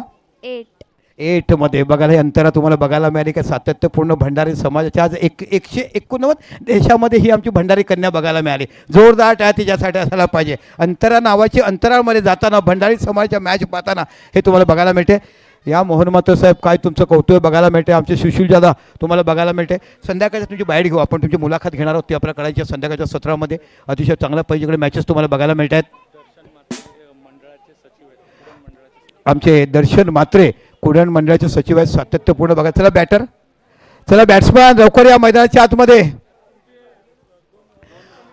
8 मध्ये. बघायला हे अंतरा तुम्हाला बघायला मिळाली का? सातत्यपूर्ण भंडारी समाजाच्या आज 189 देशामध्ये ही आमची भंडारी कन्या बघायला मिळाली. जोरदार टाळ्या तिच्यासाठी असायला पाहिजे. अंतरा नावाची अंतराळमध्ये जाताना, भंडारी समाजाच्या मॅच पाहताना हे तुम्हाला बघायला मिळते. या मोहन मात्र साहेब, काय तुमचं कौतुक बघायला मिळते. आमचे सुशील दादा तुम्हाला बघायला मिळते. संध्याकाळची तुमची बाईट घेऊ आपण. तुमची मुलाखत घेणार आहोत. ती आपल्याला करायची संध्याकाळच्या सत्रामध्ये. अतिशय चांगल्या पाहिजेकडे मॅचेस तुम्हाला बघायला मिळत आहेत. आमचे दर्शन मात्रे कुडण मंडळाचे सचिव आहेत. सातत्यपूर्ण बघा. चला बॅटर, चला बॅट्समॅन लवकर या मैदानाच्या आतमध्ये.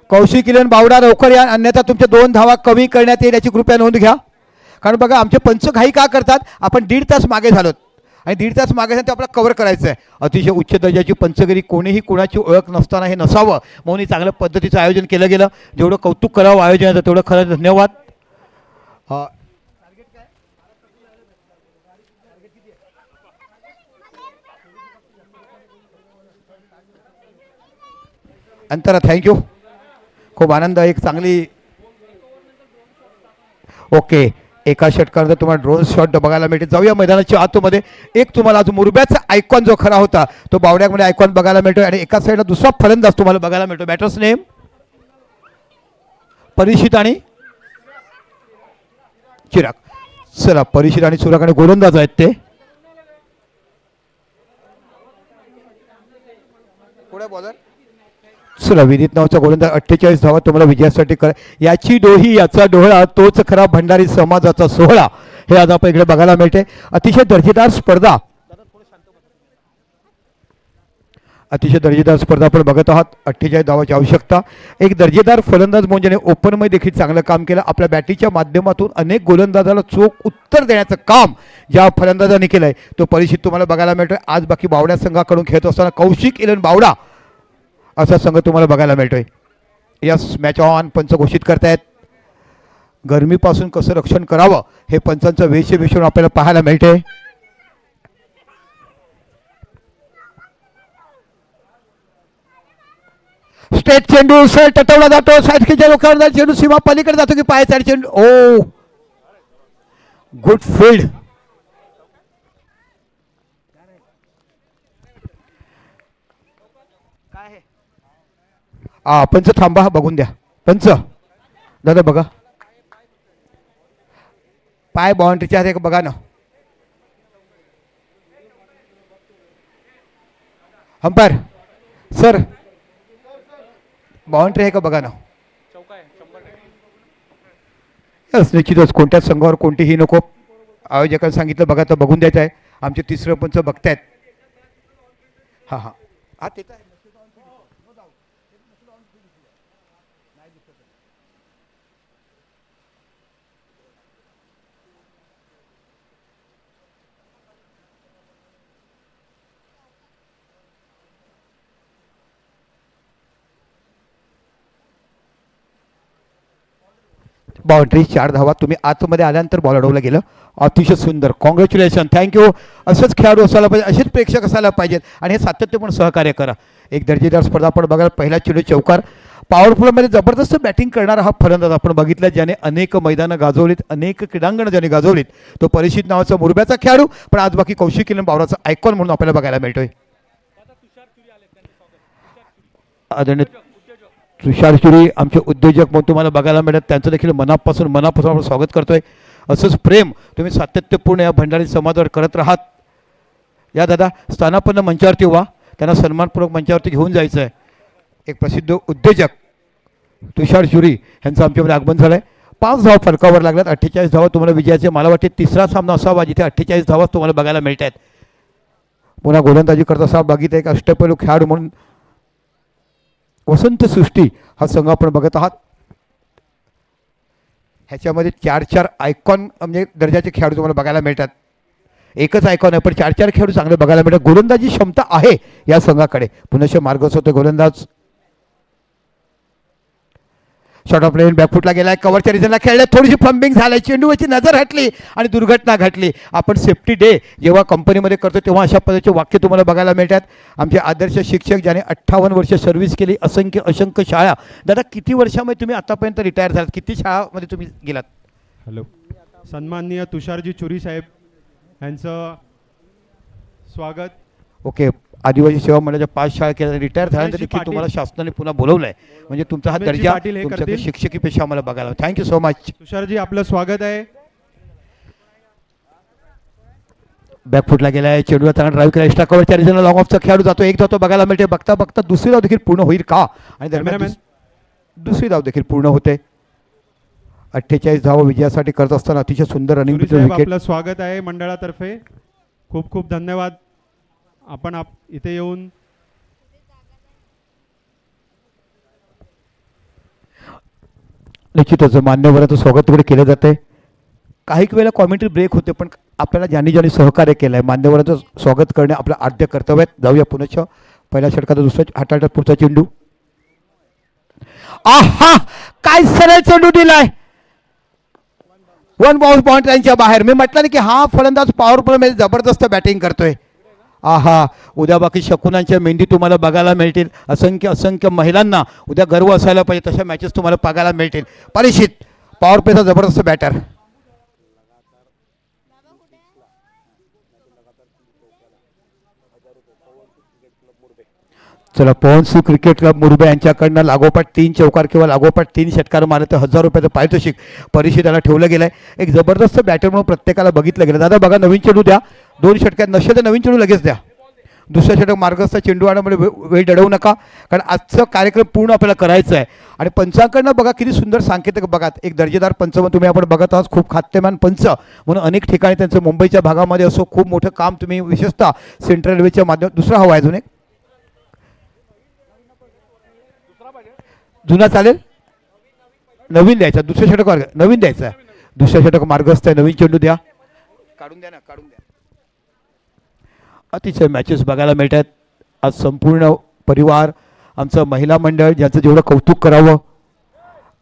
कौशिक इलन बावडा लवकर या, अन्यथा तुमच्या 2 धावा कमी करण्यात येईल याची कृपया नोंद घ्या. कारण बघा आमचे पंच घाई का करतात. आपण 1.5 तास मागे झालोत आणि 1.5 तास मागे झालं ते आपल्याला कव्हर करायचं आहे. अतिशय उच्च दर्जाची पंचगिरी, कोणीही कुणाची ओळख नसताना हे नसावं म्हणून ही चांगल्या पद्धतीचं आयोजन केलं गेलं. जेवढं कौतुक करावं आयोजनाचं तेवढं खरं धन्यवाद. अंतरा थँक्यू. खूप आनंद. एक चांगली ओके. एका षटकानंतर तुम्हाला ड्रोन शॉट बघायला मिळते. जाऊया मैदानाच्या आतमध्ये. एक तुम्हाला आज मुरब्याचा आयकॉन जो खरा होता तो बावड्यामध्ये आयकॉन बघायला मिळतो आणि एका साईडला दुसरा फलंदाज तुम्हाला बघायला मिळतो. बॅटर्स नेम परीक्षित आणि चिराग. चला, परीक्षित आणि चिराग आणि गोलंदाज आहेत ते. पुढे बॉलर चला, विदित नावाचा गोलंदाज. 48 धावा तुम्हाला विजयासाठी कर. याची डोही याचा डोळा, तोच खरा भंडारी समाजाचा सोहळा, हे आज आपण इकडे बघायला मिळते. अतिशय दर्जेदार स्पर्धा, अतिशय दर्जेदार स्पर्धा आपण बघत आहात. 48 धावाची आवश्यकता. एक दर्जेदार फलंदाज म्हणजे ओपनमध्ये देखील चांगलं काम केलं. आपल्या बॅटीच्या माध्यमातून अनेक गोलंदाजाला चोख उत्तर देण्याचं काम ज्या फलंदाजाने केलं आहे तो परिस्थिती तुम्हाला बघायला मिळतोय. आज बाकी बावड्या संघाकडून खेळत असताना कौशिक इलन बावडा असा संघ तुम्हाला बघायला मिळतोय. Yes, match on. पंच घोषित करतायत. गरमीपासून कसं रक्षण करावं हे पंचांचं वेशभूषण आपल्याला पाहायला मिळते. स्ट्रेट चेंडू सर टटवला जातो, साईडच्या लोकांवर जातो, चेंडू सीमा पलीकडे जातो की पाय साईड चेंडू. ओ गुड फील्ड. पंच थांबा, बघून द्या. पंच दादा बघा, पाय बाउंड्रीच्या आहे का बघा ना. अंपायर सर बाउंड्री आहे का बघा ना. यस, निश्चितच कोणत्याच संघावर कोणतीही नको. आयोजकांनी सांगितलं बघा, तर बघून द्यायचं आहे. आमचे तिसरं पंच बघतायत. हां हां हा ते तर आहे. बाउंड्री 4 धावा. तुम्ही आतमध्ये आल्यानंतर बॉल अडवलं गेलं. अतिशय सुंदर, कॉंग्रॅच्युलेशन, थँक्यू. असंच खेळाडू असायला पाहिजे, असेच प्रेक्षक असायला पाहिजेत आणि हे सातत्यपूर्ण सहकार्य करा. एक दर्जेदार स्पर्धा आपण बघायला. पहिला चेंडू चौकार. पॉवरफुलमध्ये जबरदस्त बॅटिंग करणारा हा फलंदाज आपण बघितला, ज्याने अनेक मैदानं गाजवलीत, अनेक क्रीडांगणं ज्याने गाजवलीत. तो परिचित नावाचा मुरब्याचा खेळाडू, पण आज बाकी कौशिक किलन बावराचा आयकॉन म्हणून आपल्याला बघायला मिळतोय. आदरणीय तुषार चुरी आमचे उद्योजक म्हणून तुम्हाला बघायला मिळत. त्यांचं देखील मनापासून आपण स्वागत करतोय. असंच प्रेम तुम्ही सातत्यपूर्ण या भंडारी समाजावर करत राहात. या दादा स्थानापन्न मंचावरती व्हा, त्यांना सन्मानपूर्वक मंचावरती घेऊन जायचं आहे. एक प्रसिद्ध उद्योजक तुषार चुरी यांचं आमच्यामध्ये आगमन झालं आहे. 5 धावा फलकावर लागल्यात. 48 धावा तुम्हाला विजयाचे. मला वाटते तिसरा सामना असावा जिथे 48 धावा तुम्हाला बघायला मिळत आहेत. पुन्हा गोलंदाजी करत असा बघितलं. एक अष्टपैलू खेळाडू म्हणून वसंत सृष्टी हा संघ आपण बघत आहात. ह्याच्यामध्ये 4 आयकॉन म्हणजे दर्जाचे खेळाडू तुम्हाला बघायला मिळतात. एकच आयकॉन आहे पण 4 खेळाडू चांगले बघायला मिळतात. गोलंदाजी क्षमता आहे या संघाकडे. पुनश्च मार्गस्थ होते गोलंदाज. शॉर्ट ऑफ लेन बॅकफुटला गेलाय. कव्हरच्या रिजनला खेळल्या. थोडीशी फ्लंबिंग झाली. चेंडूवरची नजर हटली आणि दुर्घटना घडली. आपण सेफ्टी डे जेव्हा कंपनीमध्ये करतो तेव्हा अशा पद्धतीचे वाक्य तुम्हाला बघायला मिळतात. आमचे आदर्श शिक्षक ज्याने 58 वर्ष सर्व्हिस केली. असंख्य शाळा. दादा किती वर्षामध्ये तुम्ही आतापर्यंत रिटायर झालात? किती शाळामध्ये तुम्ही गेलात? हॅलो, सन्माननीय तुषारजी चुरी साहेब यांचं स्वागत. ओके. आदिवासी सेवा मंडळाच्या 5 शाळा केल्या. रिटायर झाल्यानंतर उमेशजी देखील तुम्हाला पाटील. शासनाने पुन्हा बोलवलंय. म्हणजे तुमचा हा उमेशजी दर्जा पाटील हे तुमच्याकडे करतील. शिक्षकी पेशा आम्हाला बघायला. Thank you so much. तुषारजी आपलं स्वागत आहे. बॅकफुटला गेलाय. चेंडूला चांगला ड्राईव्ह केला. एक्स्ट्रा कव्हरच्या रिजनला लॉंग ऑफचा खेळाडू जातो. एक धाव तो बघायला मिळते. बघता बघता दुसरी धाव देखील पूर्ण होईल का? आणि दरम्यान कॅमेरामॅन. दुसरी धाव देखील पूर्ण होते. 48 धावा विजयासाठी करत असताना अतिशय सुंदर रनिंग चुरी साहेब विकेट. आपलं स्वागत आहे मंडळातर्फे. खूप खूप धन्यवाद. आपण इथे येऊन निश्चितच मान्यवराचं स्वागत तिकडे केलं जाते. काही वेळेला कॉमेंट्री ब्रेक होते पण आपल्याला ज्यांनी सहकार्य केलं आहे मान्यवराचं स्वागत करणे आपलं आद्य कर्तव्य आहे. जाऊया पुनश्च पहिल्या षटकाचा दुसरा हाताळतात. पुढचा चेंडू. आहा काय सरळ चेंडू दिलाय. 1 बाउन्स बाउंड्रीच्या बाहेर. मी म्हटलं ना की हा फलंदाज पॉवरफुल मध्ये जबरदस्त बॅटिंग करतोय. आहा उद्या बाकी शकुनांच्या मेंढी तुम्हाला बघायला मिळतील. असंख्य महिलांना उद्या गर्व असायला पाहिजे तशा मॅचेस तुम्हाला बघायला मिळतील. परिचित पॉवर प्लेचा जबरदस्त बॅटर. चला पवनसू क्रिकेट क्लब मुरबे यांच्याकडनं लागोपाठ 3 चौकार किंवा लागोपाठ 3 षटकार मारले तर 1000 रुपयाचं पारितोषिक परिषदेला ठेवलं गेलं आहे. एक जबरदस्त बॅटर म्हणून प्रत्येकाला बघितलं गेलं. दादा बघा नवीन चेंडू द्या. 2 षटकात नसेल तर नवीन चेंडू लगेच द्या. दुसऱ्या षटक मार्गस्थ चेंडू आणण्यामध्ये वेळ दडवू नका कारण आजचा कार्यक्रम पूर्ण आपल्याला करायचा आहे. आणि पंचांकडनं बघा किती सुंदर सांकेतिक बघा. एक दर्जेदार पंच म्हणून तुम्ही आपण बघत आहात. खूप खातेमान पंच म्हणून अनेक ठिकाणी त्यांचं मुंबईच्या भागामध्ये असो खूप मोठं काम तुम्ही विशेषतः सेंट्रल रेल्वेच्या माध्यमात. दुसरा हवा आहे अजून एक जुना चालेल. नवीन द्यायचा. दुसऱ्या षटक नवीन द्यायचा. दुसऱ्या षटक मार्गस्थ आहे. नवीन चेंडू द्या. काढून द्या ना काढून द्या. अतिशय मॅचेस बघायला मिळतात. आज संपूर्ण परिवार आमचं महिला मंडळ ज्यांचं जेवढं कौतुक करावं.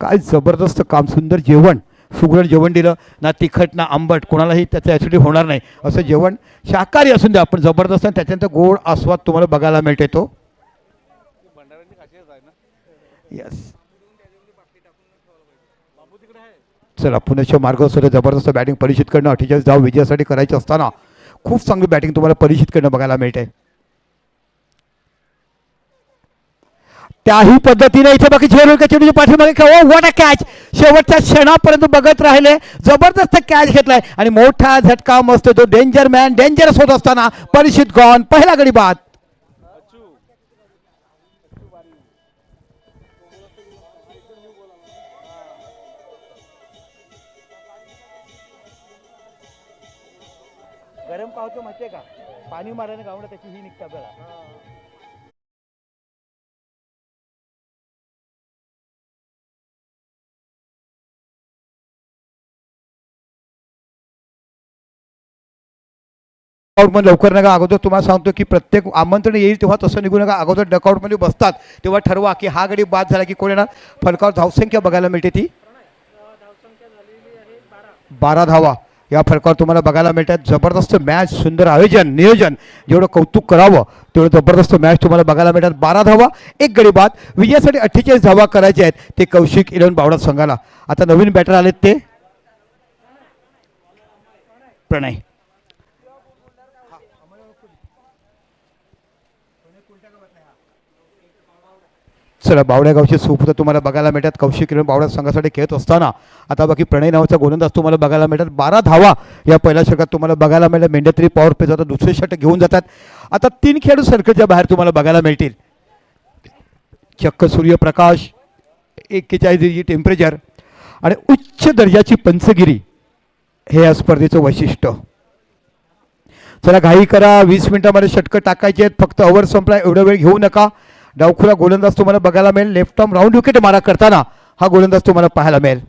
काय जबरदस्त काम. सुंदर जेवण सुगरण जेवण दिलं, ना तिखट ना आंबट, कोणालाही त्याचं ॲसिडिटी होणार नाही असं जेवण शाकाहारी असून द्या, आपण जबरदस्त आणि त्याच्यानंतर गोड आस्वाद तुम्हाला बघायला मिळते तो. यस, चला पुण्याच्या मार्गावर जबरदस्त बॅटिंग परीक्षितकडनं 48 धाव विजयासाठी करायचे असताना खूप चांगली बॅटिंग तुम्हाला परीक्षितकडनं बघायला मिळते. त्याही पद्धतीने इथे बाकी झेलच्या चेंडूच्या पाठीमागे व्हॉट अ कॅच, शेवटच्या क्षणापर्यंत बघत राहिले, जबरदस्त कॅच घेतलाय आणि मोठा झटका मस्त तो डेंजर मॅन डेंजरस होत असताना परीक्षित गॉन, पहिला गडी बाद. गरम पावतो माहितीये का, पाणी मारायला गावणं त्याची ही निघता बघा. डकआउटमध्ये लवकर नका, अगोदर तुम्हाला सांगतो की प्रत्येक आमंत्रण येईल तेव्हा तसं निघू नका, अगोदर डकआउटमध्ये बसतात तेव्हा ठरवा की हा गडी बाद झाला की कोण येणार. फलकावर धावसंख्या बघायला मिळते ती 12 धावा या फलकावर तुम्हाला बघायला मिळतात. जबरदस्त मॅच, सुंदर आयोजन नियोजन, जेवढं कौतुक करावं तेवढं जबरदस्त मॅच तुम्हाला बघायला मिळतात. 12 धावा, एक गडी बाद. विजयासाठी 48 धावा करायच्या आहेत ते कौशिक इलेव्हन बावडा संघाला. आता नवीन बॅटर आलेत ते प्रणय. चला बावड्या गावचे सुपुत्र तुम्हाला बघायला मिळतात कौशिक इलेव्हन बावडा संघासाठी खेळत असताना. आता बाकी प्रणय नावाचा गोलंदाज तुम्हाला बघायला मिळतात. 12 धावा या पहिल्या षटकात तुम्हाला बघायला मिळतात. मेंढ्यात्री पॉवर प्ले जातात, दुसरे षटक घेऊन जातात. आता 3 खेळाडू सर्कलच्या बाहेर तुम्हाला बघायला मिळतील. चक्क सूर्यप्रकाश, 41 डिग्री टेम्परेचर आणि उच्च दर्जाची पंचगिरी हे या स्पर्धेचं वैशिष्ट्य. चला घाई करा, 20 मिनिटांमध्ये षटकं टाकायचे आहेत, फक्त ओव्हर संपला एवढा वेळ घेऊ नका. डावखुरा गोलंदाज तुम्हाला बघायला मिळेल. लेफ्ट आर्म राऊंड विकेट मारा करताना हा गोलंदाज तुम्हाला पाहायला मिळेल.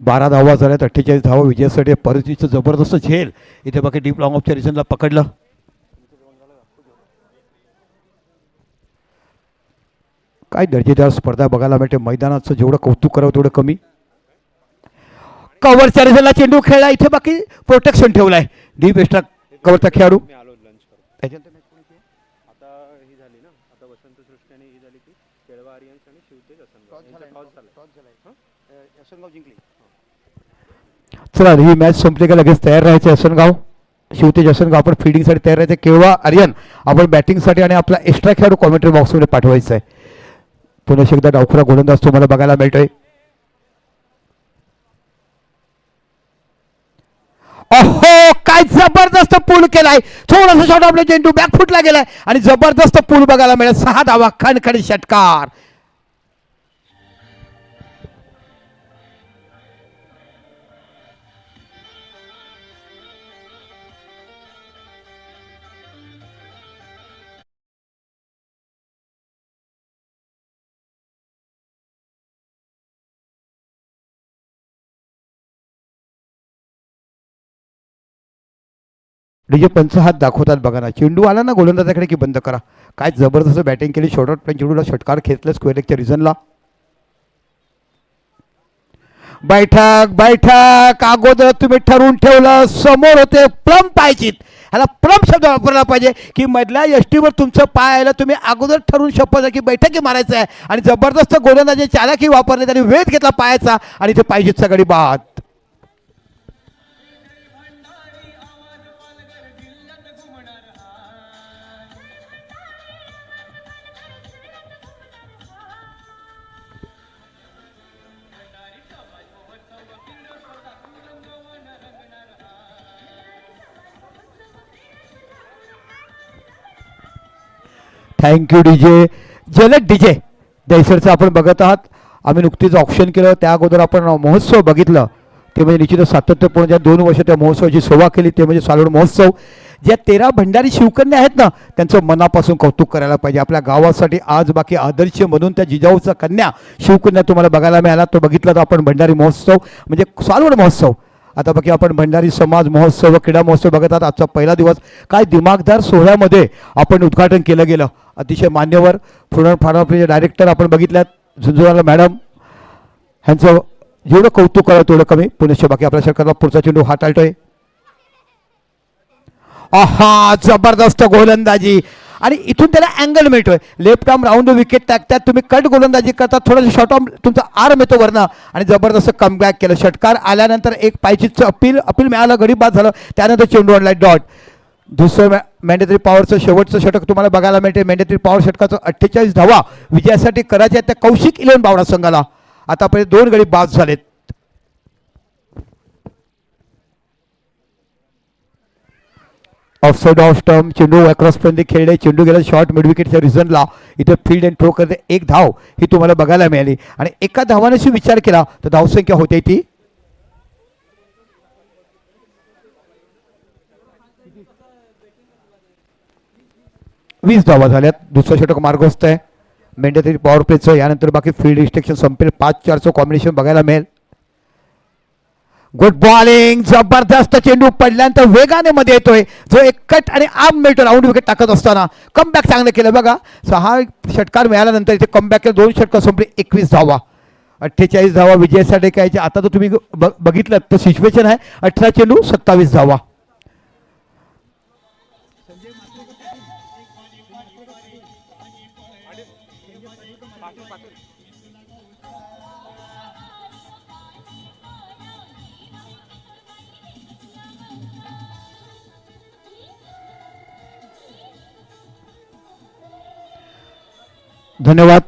बारा धावा झाल्यात, 48 धावा विजयासाठी. परिस्थितीचं जबरदस्त झेल इथे बाकी डीप लॉंग ऑफच्या रिजनला पकडलं. काय दर्जेदार स्पर्धा बघायला मिळते. मैदानाचं जेवढं कौतुक करावं तेवढं कमी. कव्हरच्या रिजनला चेंडू खेळला, इथे बाकी प्रोटेक्शन ठेवलाय. डीप एक्स्ट्रा कव्हरचा खेळाडू. त्याच्यानंतर आता ही झाली ना, आता वसंत सृष्टी आणि ही झाली की केळवा आर्यन्स आणि शिवतेज असनगाव जिंकली. चला ही मॅच संपली का लगेच तयार राहायचे. असनगाव शिवतेज असनगाव आपण फिल्डिंगसाठी तयार राहायचे. केळवा आर्यन आपण बॅटिंगसाठी आणि आपला एक्स्ट्रा खेळाडू कॉमेंट्री बॉक्समध्ये पाठवायचा आहे. पुन्हा एकदा डावखुरा गोलंदाज तुम्हाला बघायला मिळतोय. ओहो काय जबरदस्त पूल केलाय. थोडासा शॉट आपला चेंडू बॅकफुटला गेलाय आणि जबरदस्त पूल बघायला मिळेल. 6 धावा, खणखणी षटकार. डीजे पंच हात दाखवतात बघा ना. चेंडू आला ना गोलंदाजाकडे की बंद करा. काय जबरदस्त बॅटिंग केली. शॉर्ट आउट प्लेन चेंडूला षटकार खेचलं स्क्वेअर लेगच्या रिजनला. बैठक बैठक अगोदर तुम्ही ठरवून ठेवलं. समोर होते प्लम पायचीत. ह्याला प्लम शब्द वापरला पाहिजे की मधल्या यष्टीवर तुमचं पाय आलं. तुम्ही अगोदर ठरवून शपथ की बैठकी मारायचं आहे आणि जबरदस्त गोलंदाजी चालाकी वापरले. त्यांनी वेध घेतला पायाचा आणि ते पायचीतचा गडी बाद. Thank you DJ. जलद डीजे दहिसरचं आपण बघत आहात. आम्ही नुकतीच ऑप्शन केलं, त्या अगोदर आपण महोत्सव बघितलं. ते म्हणजे निश्चितच सातत्यपूर्ण ज्या 2 वर्ष त्या महोत्सवाची शोभा केली ते म्हणजे सालोड महोत्सव. ज्या 13 भंडारी शिवकन्या आहेत ना त्यांचं मनापासून कौतुक करायला पाहिजे. आपल्या गावासाठी आज बाकी आदर्श म्हणून त्या जिजाऊचा कन्या शिवकन्या तुम्हाला बघायला मिळाला. तो बघितला तर आपण भंडारी महोत्सव म्हणजे सालोड महोत्सव आता बाकी आपण भंडारी समाज महोत्सव क्रीडा महोत्सव बघत आहात. आजचा पहिला दिवस काय दिमागदार सोहळ्यामध्ये आपण उद्घाटन केलं गेलं. अतिशय मान्यवर पुणे फार्माचे डायरेक्टर आपण बघितल्यात झुंझुवाला मॅडम, ह्यांचं जेवढं कौतुक करावं तेवढं कमी. पुणे बाकी आपल्या सरकारला पुढचा चेंडू हाताळतोय. आहा, जबरदस्त गोलंदाजी आणि इथून त्याला अँगल मिळतोय. लेफ्ट आर्म राऊंड विकेट टाकतात तुम्ही, कट गोलंदाजी करता, थोडंसं शॉर्ट आर्म तुमचा आर्म येतो वरनं आणि जबरदस्त कमबॅक केलं. षटकार आल्यानंतर एक पायचीचं अपील मिळालं, गडी बाद झालं, त्यानंतर चेंडू आणलाय डॉट. दुसरं मॅन्डेटरी पॉवरचं शेवटचं षटक तुम्हाला बघायला मिळते. मॅन्डेटरी पॉवर षटकाचं 48 धावा विजयासाठी करायच्या आहेत त्या कौशिक इलेव्हन बावडा संघाला. आतापर्यंत 2 गडी बाद झालेत. ऑफसाइड ऑफ स्टंप, चेंडू अक्रॉसपर्यंत खेळले, चेंडू गेला शॉर्ट मिड विकेटच्या रिझनला. इथे फील्ड अँड थ्रो करते 1 धाव ही तुम्हाला बघायला मिळाली आणि एका धावानेशी विचार केला तर धावसंख्या होते ती 20 धावा झाल्यात. दुसरं षटक मार्गस्थ आहे. मेंढ्यातरी पॉवर प्लेचं यानंतर बाकी फील्ड रिस्ट्रिक्शन संपेल. 5-4चं कॉम्बिनेशन बघायला मिळेल. गुड बॉलिंग, जबरदस्त चेंडू पडल्यानंतर वेगाने मध्ये येतोय जो एक कट आणि आर्म मिळतो राऊंड विकेट टाकत असताना. कमबॅक चांगलं केलं बघा. 6 षटकार मिळाल्यानंतर इथे कमबॅक केलं. 2 षटकार संपले, 21 धावा, 48 धावा विजयासाठी काय. आता तर तुम्ही बघितलं तर सिच्युएशन आहे 18 चेंडू 27 धावा. धन्यवाद.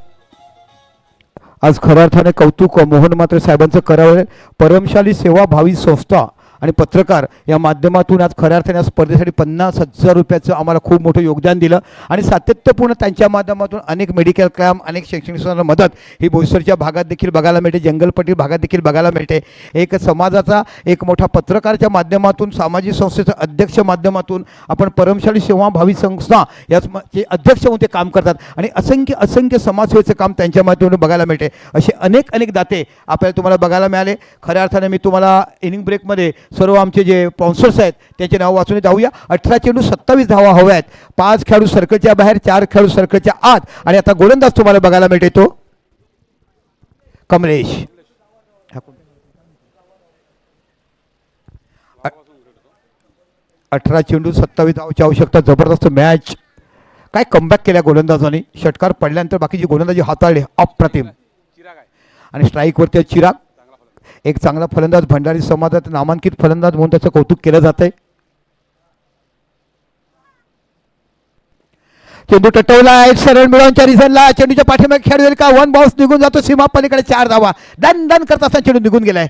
आज खऱ्या अर्थाने कौतुक मोहन म्हात्रे साहेबांचं करावं. परमशाली सेवा भावी संस्था आणि पत्रकार या माध्यमातून आज खऱ्या अर्थाने या स्पर्धेसाठी 50,000 रुपयाचं आम्हाला खूप मोठं योगदान दिलं आणि सातत्यपूर्ण त्यांच्या माध्यमातून अनेक मेडिकल कॅम्प, अनेक शैक्षणिक संस्थांना मदत ही बोईसरच्या भागात देखील बघायला मिळते, जंगलपट्टी भागात देखील बघायला मिळते. एक समाजाचा एक मोठा पत्रकारच्या माध्यमातून, सामाजिक संस्थेचं अध्यक्ष माध्यमातून आपण परमशाली सेवा भावी संस्था याच अध्यक्ष म्हणून ते काम करतात आणि असंख्य समाजसेवेचं काम त्यांच्या माध्यमातून बघायला मिळते. असे अनेक दाते आपल्याला तुम्हाला बघायला मिळाले. खऱ्या अर्थाने मी तुम्हाला इनिंग ब्रेकमध्ये सर्व आमचे जे स्पॉन्सर्स आहेत त्यांचे नाव वाचून जाऊया. 18 चेंडू 27 धावा हव्या आहेत. 5 खेळाडू सर्कलच्या बाहेर, 4 खेळाडू सर्कलच्या आत आणि आता गोलंदाज तुम्हाला बघायला मिळते तो कमलेश. 18 चेंडू 27 धावाची आवश्यकता. जबरदस्त मॅच. काय कमबॅक केल्या गोलंदाजाने. षटकार पडल्यानंतर बाकीची गोलंदाजी हाताळले अप्रतिम आणि स्ट्राईकवरती चिराग एक चांगला फलंदाज, भंडारी समाजात नामांकित फलंदाज म्हणून त्याचं कौतुक केलं जात आहे. चेंडू टटवला एक सरळ मिळवूनच्या रिझनला. चेंडूच्या पाठीमागे खेळू येईल का. 1 बॉल्स निघून जातो सीमा पलीकडे. 4 धावा. दन करत असताना चेंडू निघून गेलाय.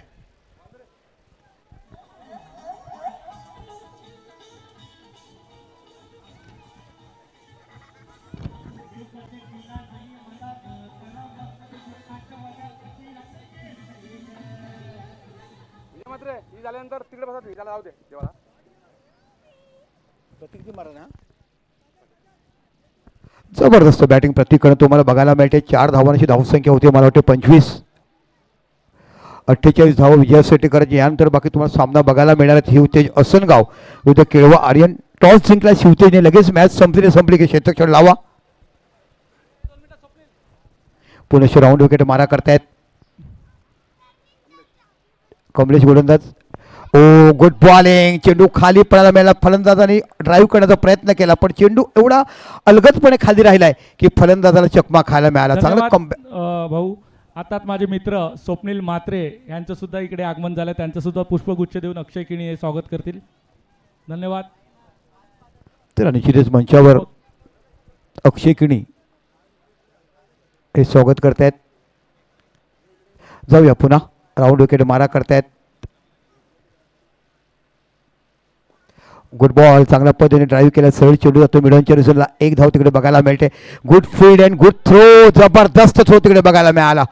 जबरदस्त बॅटिंग प्रतिकरण तुम्हाला बघायला मिळते. 4 धावांची धावसंख्या होती मला वाटते 25. 48 धावा विजयासाठी करायची. यानंतर बाकी तुम्हाला सामना बघायला मिळणार आहे. शिवतेज असनगाव विरुद्ध केळवा आर्यन. टॉस जिंकला शिवतेजने. लगेच मॅच संपली की क्षेत्रक्षण लावा. पुणे राऊंड विकेट मारा करतायत कमलेश गोलंदाज. ओ गुड बॉलिंग. चेंडू खाली पडायला मिळाला. फलंदाजाने ड्राईव्ह करण्याचा प्रयत्न केला पण चेंडू एवढा अलगदपणे खाली राहिलाय की फलंदाजाला चकमा खायला मिळाला. चांगला कमबॅक. भाऊ, आताच माझे मित्र स्वप्नील म्हात्रे यांचं सुद्धा इकडे आगमन झालं. त्यांचं सुद्धा पुष्पगुच्छ देऊन अक्षय किणी हे स्वागत करतील. धन्यवाद. तर निश्चितच मंचावर अक्षय किणी हे स्वागत करतायत. जाऊया पुन्हा. राऊंड विकेट मारा करतायत. Good ball. चांगल्या पद्धतीने ड्राईव्ह केला. सरळ चेंडू जातो मिडनच्या रिझनला. 1 धाव तिकडे बघायला मिळते. Good field and good throw. जबरदस्त थ्रो तिकडे बघायला मिळाला.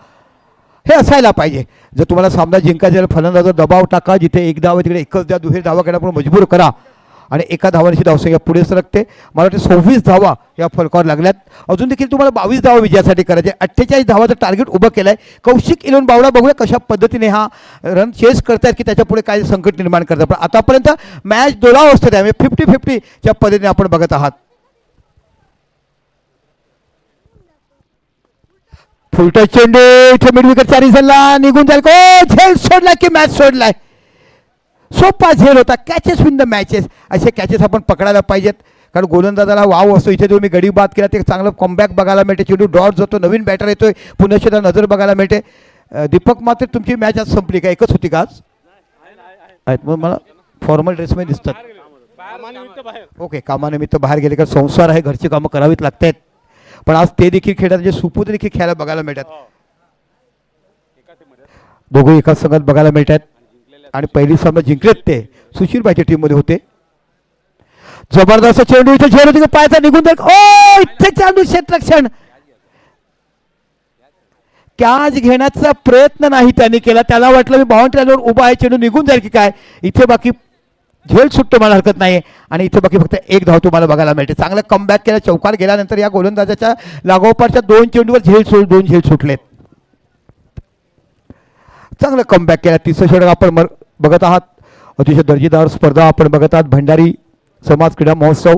हे असायला पाहिजे. जर तुम्हाला सामना जिंकायचा फलंदाजावर दबाव टाका. जिथे 1 धाव आहे तिकडे एकच द्या. दुहेरी धावा करण्यापूर्वी मजबूर करा आणि एका धावांची धावसंख्या पुढे सरकते. मला वाटतं 26 धावा या फलकावर लागल्यात. अजून देखील तुम्हाला 22 धावा विजयासाठी करायचे. 48 धावाचं टार्गेट उभं केलं आहे. कौशिक इलेवन बावडा बघूया कशा पद्धतीने हा रन चेस करतायत की त्याच्या पुढे काय संकट निर्माण करतात. पण आतापर्यंत मॅच दोलावस्थेत आहे, म्हणजे 50-50च्या पद्धतीने आपण बघत आहात. फुलटा चेंडू इथे मिड विकेट चारी झाला निघून जाईल. झेल सोडला की मॅच सोडलाय. सोपा झेल होता. Catches win the matches. असे कॅचेस आपण पकडायला पाहिजेत, कारण गोलंदाजाला वाव असतो. इथे जो मी गडी बाद केला ते चांगलं कॉमबॅक बघायला मिळते. चेंडू डॉट जातो, नवीन बॅटर येतोय, पुन्हा शेता नजर बघायला मिळते. दीपक मात्र तुमची मॅच आज संपली का? एकच होती का आज? आहेत मग मला फॉर्मल ड्रेसमध्ये दिसतात. ओके, कामानिमित्त बाहेर गेले का संसार आहे, घरची कामं करावीच लागतात. पण आज ते देखील खेळतात, जे सुपूत देखील खेळायला बघायला मिळतात. दोघे एकाच संघात बघायला मिळतात आणि पहिली सामना जिंकलेत ते सुशीलबाईच्या टीममध्ये होते. जबरदस्त चेंडू इथे झेल होती, पायाचा निघून जाईल. ओ इथे चेंडू क्षेत्ररक्षण. कॅच घेण्याचा प्रयत्न नाही त्यांनी केला. त्याला वाटलं मी बाउंड्री लाईनवर उभा आहे, चेंडू निघून जाईल की काय. इथे बाकी झेल सुट्ट मला हरकत नाही आणि इथे बाकी फक्त एक धाव तुम्हाला बघायला मिळते. चांगलं कमबॅक केलं. चौकार गेल्यानंतर या गोलंदाजाच्या लागोपाठच्या 2 चेंडूवर दोन झेल सुटलेत. चांगलं कमबॅक केलं. तिसरं षटक आपण बघत आहात. अतिशय दर्जेदार स्पर्धा आपण बघत आहात. भंडारी समाज क्रीडा महोत्सव.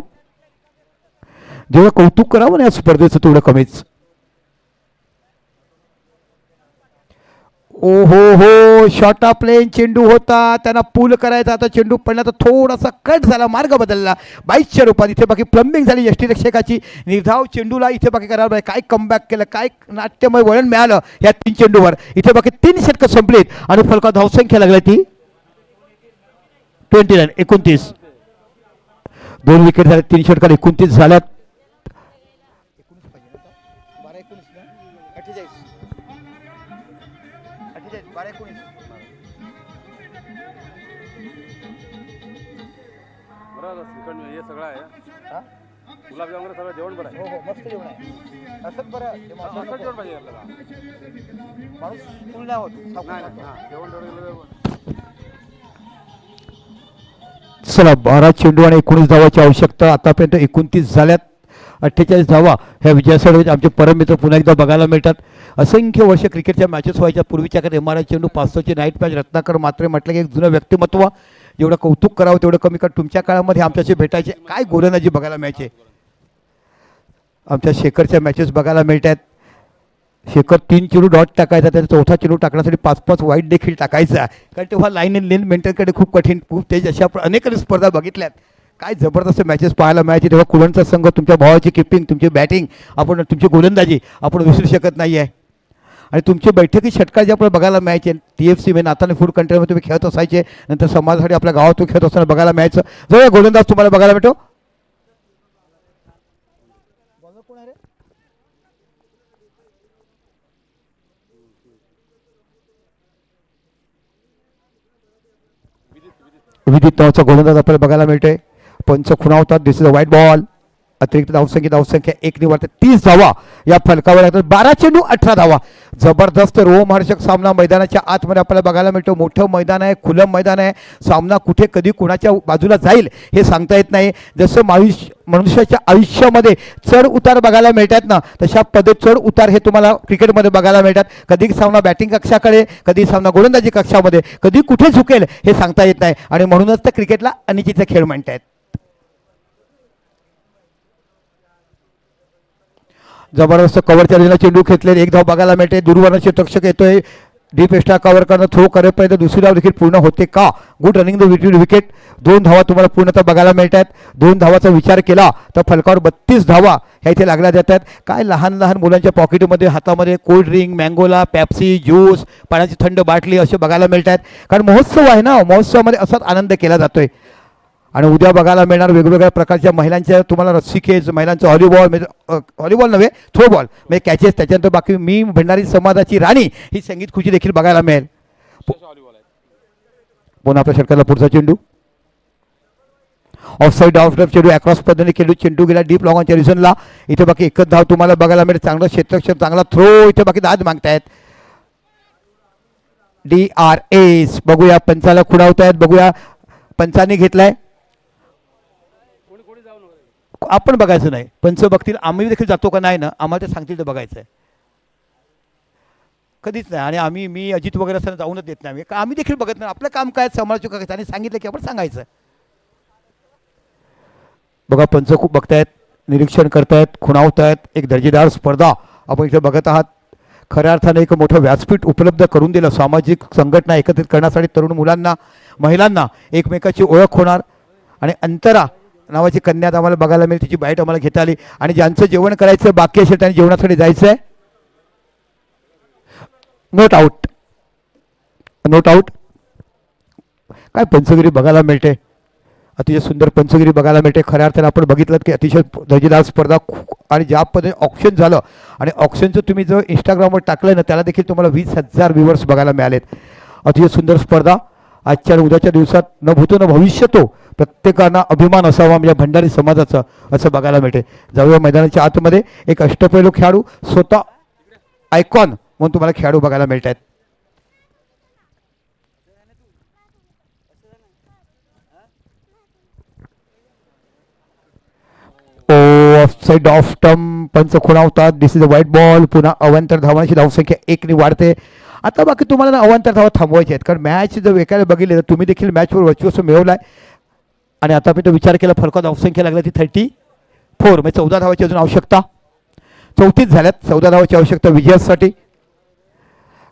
जेव्हा कौतुक करावं ना या स्पर्धेचं तेवढं कमीच. ओ हो हो, शॉर्ट ऑफ प्लेन चेंडू होता, त्यांना पूल करायचा. आता चेंडू पडला तर थोडासा कट झाला, मार्ग बदलला 22च्या रूपात. इथे बाकी प्लंबिंग झाली यष्टीरक्षकाची. निर्धाव चेंडूला इथे बाकी करायला पाहिजे. काय कमबॅक केलं, काय नाट्यमय वळण मिळालं या 3 चेंडूवर. इथे बाकी 3 षटकं संपलीत आणि फलका धावसंख्या लागली ती 29. 2 विकेट झाले, 3 षटकात 29 झाल्यात. चला 12 चेंडू आणि 19 धावाची आवश्यकता. आतापर्यंत 29 झाल्यात. 48 धावा ह्या विजयासाठी आमचे परममित्र पुन्हा एकदा बघायला मिळतात. असंख्य वर्ष क्रिकेटच्या मॅचेस व्हायच्या पूर्वीच्या काळात MRI चेंडू 500ची नाईट मॅच रत्नाकर मात्रे म्हटलं की एक जुनं व्यक्तिमत्व. जेवढं कौतुक करावं तेवढं कमी. कारण तुमच्या काळामध्ये आमच्याशी भेटायचे, काय गोलंदाजी बघायला मिळायचे. आमच्या शेखरच्या मॅचेस बघायला मिळतात. शेखर 3 चेंडू डॉट टाकायचा, त्याचा 4था चेंडू टाकण्यासाठी 5-5 वाईट देखील टाकायचा. कारण तेव्हा लाईन इन लेन मेंटेनकडे खूप कठीण, खूप तेज अशा अनेक स्पर्धा बघितल्यात. काय जबरदस्त मॅचेस पाहायला मिळायचे. तेव्हा कुलनचा संघ, तुमच्या भावाची किपिंग, तुमची बॅटिंग, आपण तुमची गोलंदाजी आपण विसरू शकत नाही आहे. आणि तुमची बैठकी षटकार जे आपल्याला बघायला मिळायचे. TFC म्हणजे नाताने फूड कंटेनरमध्ये तुम्ही खेळत असायचे. नंतर समाजासाठी आपल्या गावातून खेळत असताना बघायला मिळायचं. जो गोलंदाज तुम्हाला बघायला मिळतो. विदित नावाचा गोलंदाज आपल्याला बघायला मिळतोय. पंच खुणावतात. दिस इज अ व्हाईट बॉल. अतिरिक्त धावसंख्या 1 निवडते. 30 धावा या फलकावर येतात. 12 चेंडू 18 धावा. जबरदस्त रोमहर्षक सामना मैदानाच्या आतमध्ये आपल्याला बघायला मिळतो. मोठं मैदान आहे, खुलं मैदान आहे. सामना कुठे कधी कुणाच्या बाजूला जाईल हे सांगता येत नाही. जसं मनुष्याच्या आयुष्यामध्ये चढ उतार बघायला मिळतात ना, तशा पद्धत चढ उतार हे तुम्हाला क्रिकेटमध्ये बघायला मिळतात. कधी सामना बॅटिंग कक्षाकडे, कधी सामना गोलंदाजी कक्षामध्ये, कधी कुठे झुकेल हे सांगता येत नाही. आणि म्हणूनच तर क्रिकेटला अनिश्चित खेळ म्हणतात. जबरदस्त कव्हरच्या दिशेने चेंडू खेचले. 1 धाव बघायला मिळते. दूरवर्ण क्षेत्ररक्षक येतोय. डीप एक्स्ट्रा कव्हर करणं, थ्रो करेपर्यंत दुसरी धाव देखील पूर्ण होते का. Good running the wicket. 2 धावा तुम्हाला पूर्णतः बघायला मिळतात. 2 धावाचा विचार केला तर फलकावर 32 धावा ह्या इथे लागल्या जातात. काय लहान लहान मुलांच्या पॉकेटमध्ये, हातामध्ये कोल्ड ड्रिंक, मँगोला, पेप्सी, ज्यूस, पाण्याची थंड बाटली असे बघायला मिळतात. कारण महोत्सव आहे ना, महोत्सवामध्ये असाच आनंद केला जातोय. आणि उद्या बघायला मिळणार वेगवेगळ्या प्रकारच्या महिलांच्या तुम्हाला रस्सीखेच, महिलांचं व्हॉलीबॉल, म्हणजे व्हॉलीबॉल नव्हे थ्रोबॉल म्हणजे कॅचेस. त्याच्यानंतर बाकी मी भंडारी समाजाची राणी ही संगीत खुशी देखील बघायला मिळेल. पुन्हा आपल्या षटकाला पुढचा चेंडू ऑफसाईड चेंडू अक्रॉस पद्धतीने खेळू. चेंडू गेला डीप लॉंगच्या रिझनला. इथे बाकी एकच धाव तुम्हाला बघायला मिळेल. चांगलं क्षेत्ररक्षण, चांगला थ्रो. इथे बाकी दाद मागतायत. DRS बघूया पंचाला खुणावतायत. बघूया पंचाने घेतलाय. आपण बघायचं नाही, पंच बघतील, आम्ही देखील जातो का नाही ना, आम्हाला ते सांगतील तर बघायचं आहे. कधीच नाही. आणि मी अजित वगैरे असताना जाऊनच देत नाही आम्ही देखील बघत नाही. आपलं काम काय समालोचक करायचं आणि सांगितलं की आपण सांगायचं. बघा पंच खूप बघतायत, निरीक्षण करतायत, खुणावतायत. एक दर्जेदार स्पर्धा आपण इथे बघत आहात. खऱ्या अर्थाने एक मोठं व्यासपीठ उपलब्ध करून दिलं. सामाजिक संघटना एकत्रित करण्यासाठी तरुण मुलांना, महिलांना एकमेकाची ओळख होणार. आणि अंतरा नावाची कन्या आम्हाला बघायला मिळेल, तिची बाईट आम्हाला घेता आली. आणि ज्यांचं जेवण करायचं बाकी असेल त्यांनी जेवणासाठी जायचं आहे. Note out, note out. काय पंचगिरी बघायला मिळते, अतिशय सुंदर पंचगिरी बघायला मिळते. खऱ्या अर्थाने आपण बघितलं की अतिशय दर्जेदार स्पर्धा. आणि ज्या पद्धतीने ऑप्शन झालं आणि ऑप्शनचं तुम्ही जर इंस्टाग्रामवर टाकलं ना, त्याला देखील तुम्हाला 20,000 व्ह्यूवर्स बघायला मिळालेत. अतिशय सुंदर स्पर्धा. आजच्या आणि उद्याच्या दिवसात न भूतो न भविष्यतो प्रत्येकांना अभिमान असावा म्हणजे भंडारी समाजाचा, असं बघायला मिळते. जाऊया मैदानाच्या आतमध्ये. एक अष्टपैलू खेळाडू, स्वतः आयकॉन म्हणून तुम्हाला खेळाडू बघायला मिळत आहेत. ऑफसाइड ऑफ टर्म पंच खुणावतात. दिस इज अ व्हाईट बॉल. पुन्हा अवांतर धावांची धावसंख्या 1ने वाढते. आता बाकी तुम्हाला ना अवांतर धावा थांबवायचे आहेत, कारण मॅच जर एकाला बघितले तर तुम्ही देखील मॅचवर वर्चस्व मिळवलाय. आणि आता मी तो विचार केला, फरक धावसंख्या लागली ती 34, म्हणजे 14 धावाची अजून आवश्यकता. 34 झाल्यात, 14 धावाची आवश्यकता विजयासाठी.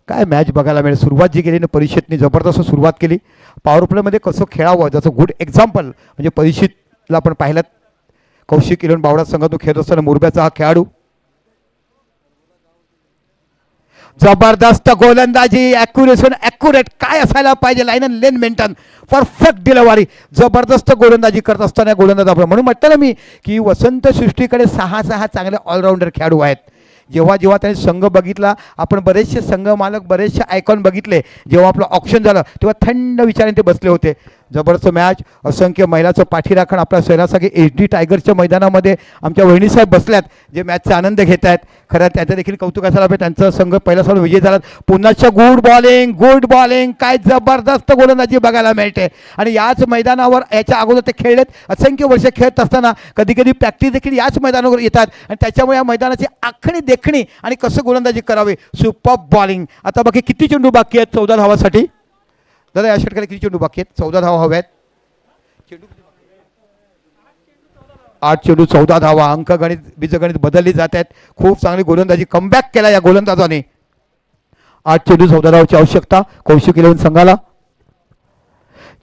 काय मॅच बघायला मिळेल. सुरुवात जी केली ना परिषदने, जबरदस्त सुरुवात केली. पॉवर प्लेमध्ये कसं खेळावं जसं गुड एक्झाम्पल म्हणजे परिषदला आपण पाहिलं. कौशिक इलन बावडा संघातून खेळत असताना मुरब्याचा हा खेळाडू. जबरदस्त गोलंदाजी, ॲक्युरेशन, ॲक्युरेट काय असायला पाहिजे, line and lane maintain, perfect delivery. जबरदस्त गोलंदाजी करत असताना गोलंदाज आपण म्हणून म्हटलं ना मी की वसंत सृष्टीकडे 6 चांगले ऑलराऊंडर खेळाडू आहेत. जेव्हा जेव्हा त्यांनी संघ बघितला, आपण बरेचसे संघ मालक, बरेचसे आयकॉन बघितले. जेव्हा आपलं ऑप्शन झालं तेव्हा थंड विचाराने ते बसले होते. जबरदस्त मॅच. असंख्य महिलाचं पाठीराखण आपल्या शहरासाठी HD टायगरच्या मैदानामध्ये आमच्या वहिनीसाहेब बसल्यात, जे मॅचचा आनंद घेत आहेत. खरं त्यांचं देखील कौतुक असायला पाहिजे. त्यांचा संघ पहिला साल विजय झाला. पुन्हाच्या गुड बॉलिंग, काय जबरदस्त गोलंदाजी बघायला मिळते. आणि याच मैदानावर याच्या अगोदर ते खेळलेत. असंख्य वर्ष खेळत असताना कधी कधी प्रॅक्टिस देखील याच मैदानावर येतात. आणि त्याच्यामुळे या मैदानाची आखणी देखणी आणि कसं गोलंदाजी करावी. Super bowling. आता बाकी किती चेंडू बाकी आहेत 14 धावासाठी? दादा या षटकाला किती चेंडू बाकी आहेत? 14 धावा हव्यात. 8 चेंडू 14 धावा. अंकगणित बीजगणित बदलली जात आहेत. खूप चांगली गोलंदाजी, कमबॅक केला या गोलंदाजाने. 8 चेंडू 14 धावाची आवश्यकता कौशिक इलेव्हन संघाला.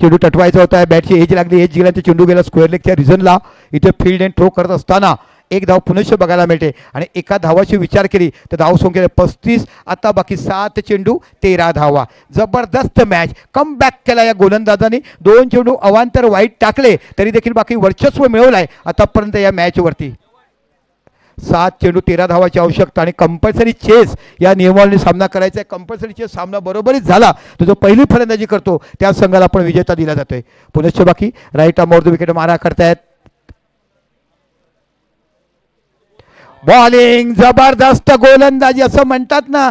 चेंडू टटवायचा होता, बॅटची एज लागली, एज गेला, ते चेंडू गेला स्क्वेअर लेगच्या रिझनला. इथे फील्ड एंड थ्रो करत असताना एक धाव पुनश्च बघायला मिळते. आणि एका धावाची विचार केली तर धावसंख्या 35. आता बाकी 7 चेंडू 13 धावा. जबरदस्त मॅच. कम बॅक केला या गोलंदाजाने. 2 चेंडू अवांतर वाईट टाकले तरी देखील बाकी वर्चस्व मिळवलाय आतापर्यंत या मॅचवरती. 7 चेंडू 13 धावाची आवश्यकता. आणि कंपल्सरी चेस या नियमावलीने सामना करायचा आहे. कंपल्सरी चेस सामना बरोबरीच झाला तो जो पहिली फलंदाजी करतो त्या संघाला आपण विजेता दिला जातोय. पुनश्च बाकी राईट आर्मवर विकेट मारा करतायत. बॉलिंग, जबरदस्त गोलंदाजी. असं म्हणतात ना,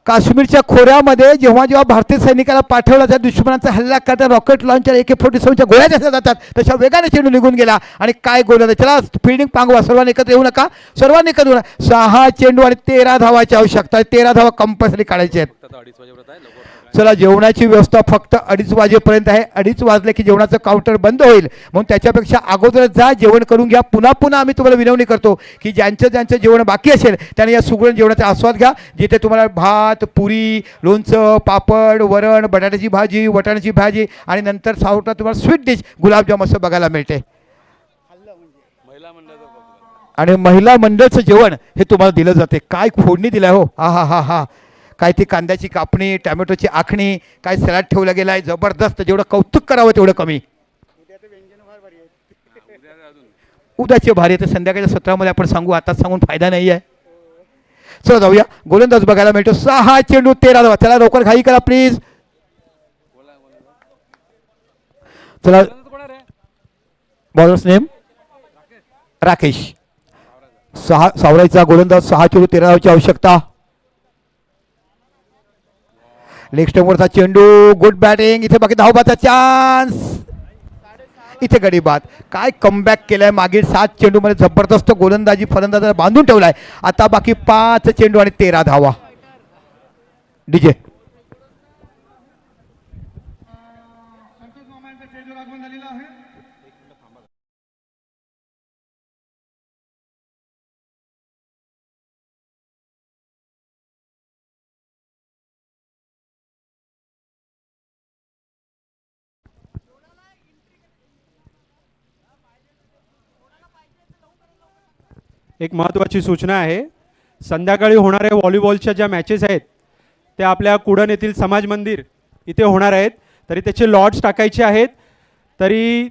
काश्मीरच्या खोऱ्यामध्ये जेव्हा जेव्हा भारतीय सैनिकाला पाठवला त्या दुश्मनाचा हल्ला करता रॉकेट लॉन्चर AK-47च्या गोळ्या जशा जातात तशा वेगाने चेंडू निघून गेला. आणि काय गोलंदाज. चला फिल्डिंग पांगवा, सर्वांनी एकत्र येऊ नका, सर्वांनी एकत्र येऊ नका. 6 चेंडू आणि 13 धावाची आवश्यकता. 13 धावा कंपल्सरी काढायचे आहेत. चला जेवणाची व्यवस्था फक्त 2:30 वाजेपर्यंत आहे. 2:30 वाजले की जेवणाचं काउंटर बंद होईल. म्हणून त्याच्यापेक्षा अगोदरच जा, जेवण करून घ्या. पुन्हा आम्ही तुम्हाला विनवणी करतो की ज्यांचं जेवण बाकी असेल त्याने या सुगरण जेवणाचा आस्वाद घ्या. जिथे तुम्हाला भात, पुरी, लोणचं, पापड, वरण, बटाट्याची भाजी, वाटाण्याची भाजी आणि नंतर सावटा तुम्हाला स्वीट डिश गुलाबजाम असं बघायला मिळते. आणि महिला मंडळचं जेवण हे तुम्हाला दिलं जाते. काय फोडणी दिलाय हो. हा. काय ती कांद्याची कापणी, टॅमॅटोची आखणी, काय सॅलड ठेवला गेला आहे. जबरदस्त. जेवढं कौतुक करावं तेवढं कमी. उद्याचे भारी आहे. संध्याकाळच्या सत्रामध्ये आपण सांगू, आता सांगून फायदा नाही आहे. चला जाऊया. गोलंदाज बघायला मिळतो. 6 चेंडू 13 धावा. चला लवकर घाई करा प्लीज. चला बॉलर्स नेम राकेश. सावराईचा गोलंदाज. 6 चेंडू 13 धावाची आवश्यकता. लेग स्टंपवरचा चेंडू. Good batting. इथे बाकी धावबाचा चान्स. इथे गडी बाद. काय कमबॅक केलाय, मागील 7 चेंडूमध्ये जबरदस्त गोलंदाजी फलंदाजाला बांधून ठेवलाय. आता बाकी 5 चेंडू आणि 13 धावा. डीजे एक महत्त्वाची सूचना आहे. संध्याकाळी होणाऱ्या व्हॉलीबॉलच्या ज्या मॅचेस आहेत त्या आपल्या कुडण येथील समाज मंदिर इथे होणार आहेत. तरी त्याचे लॉट्स टाकायचे आहेत. तरी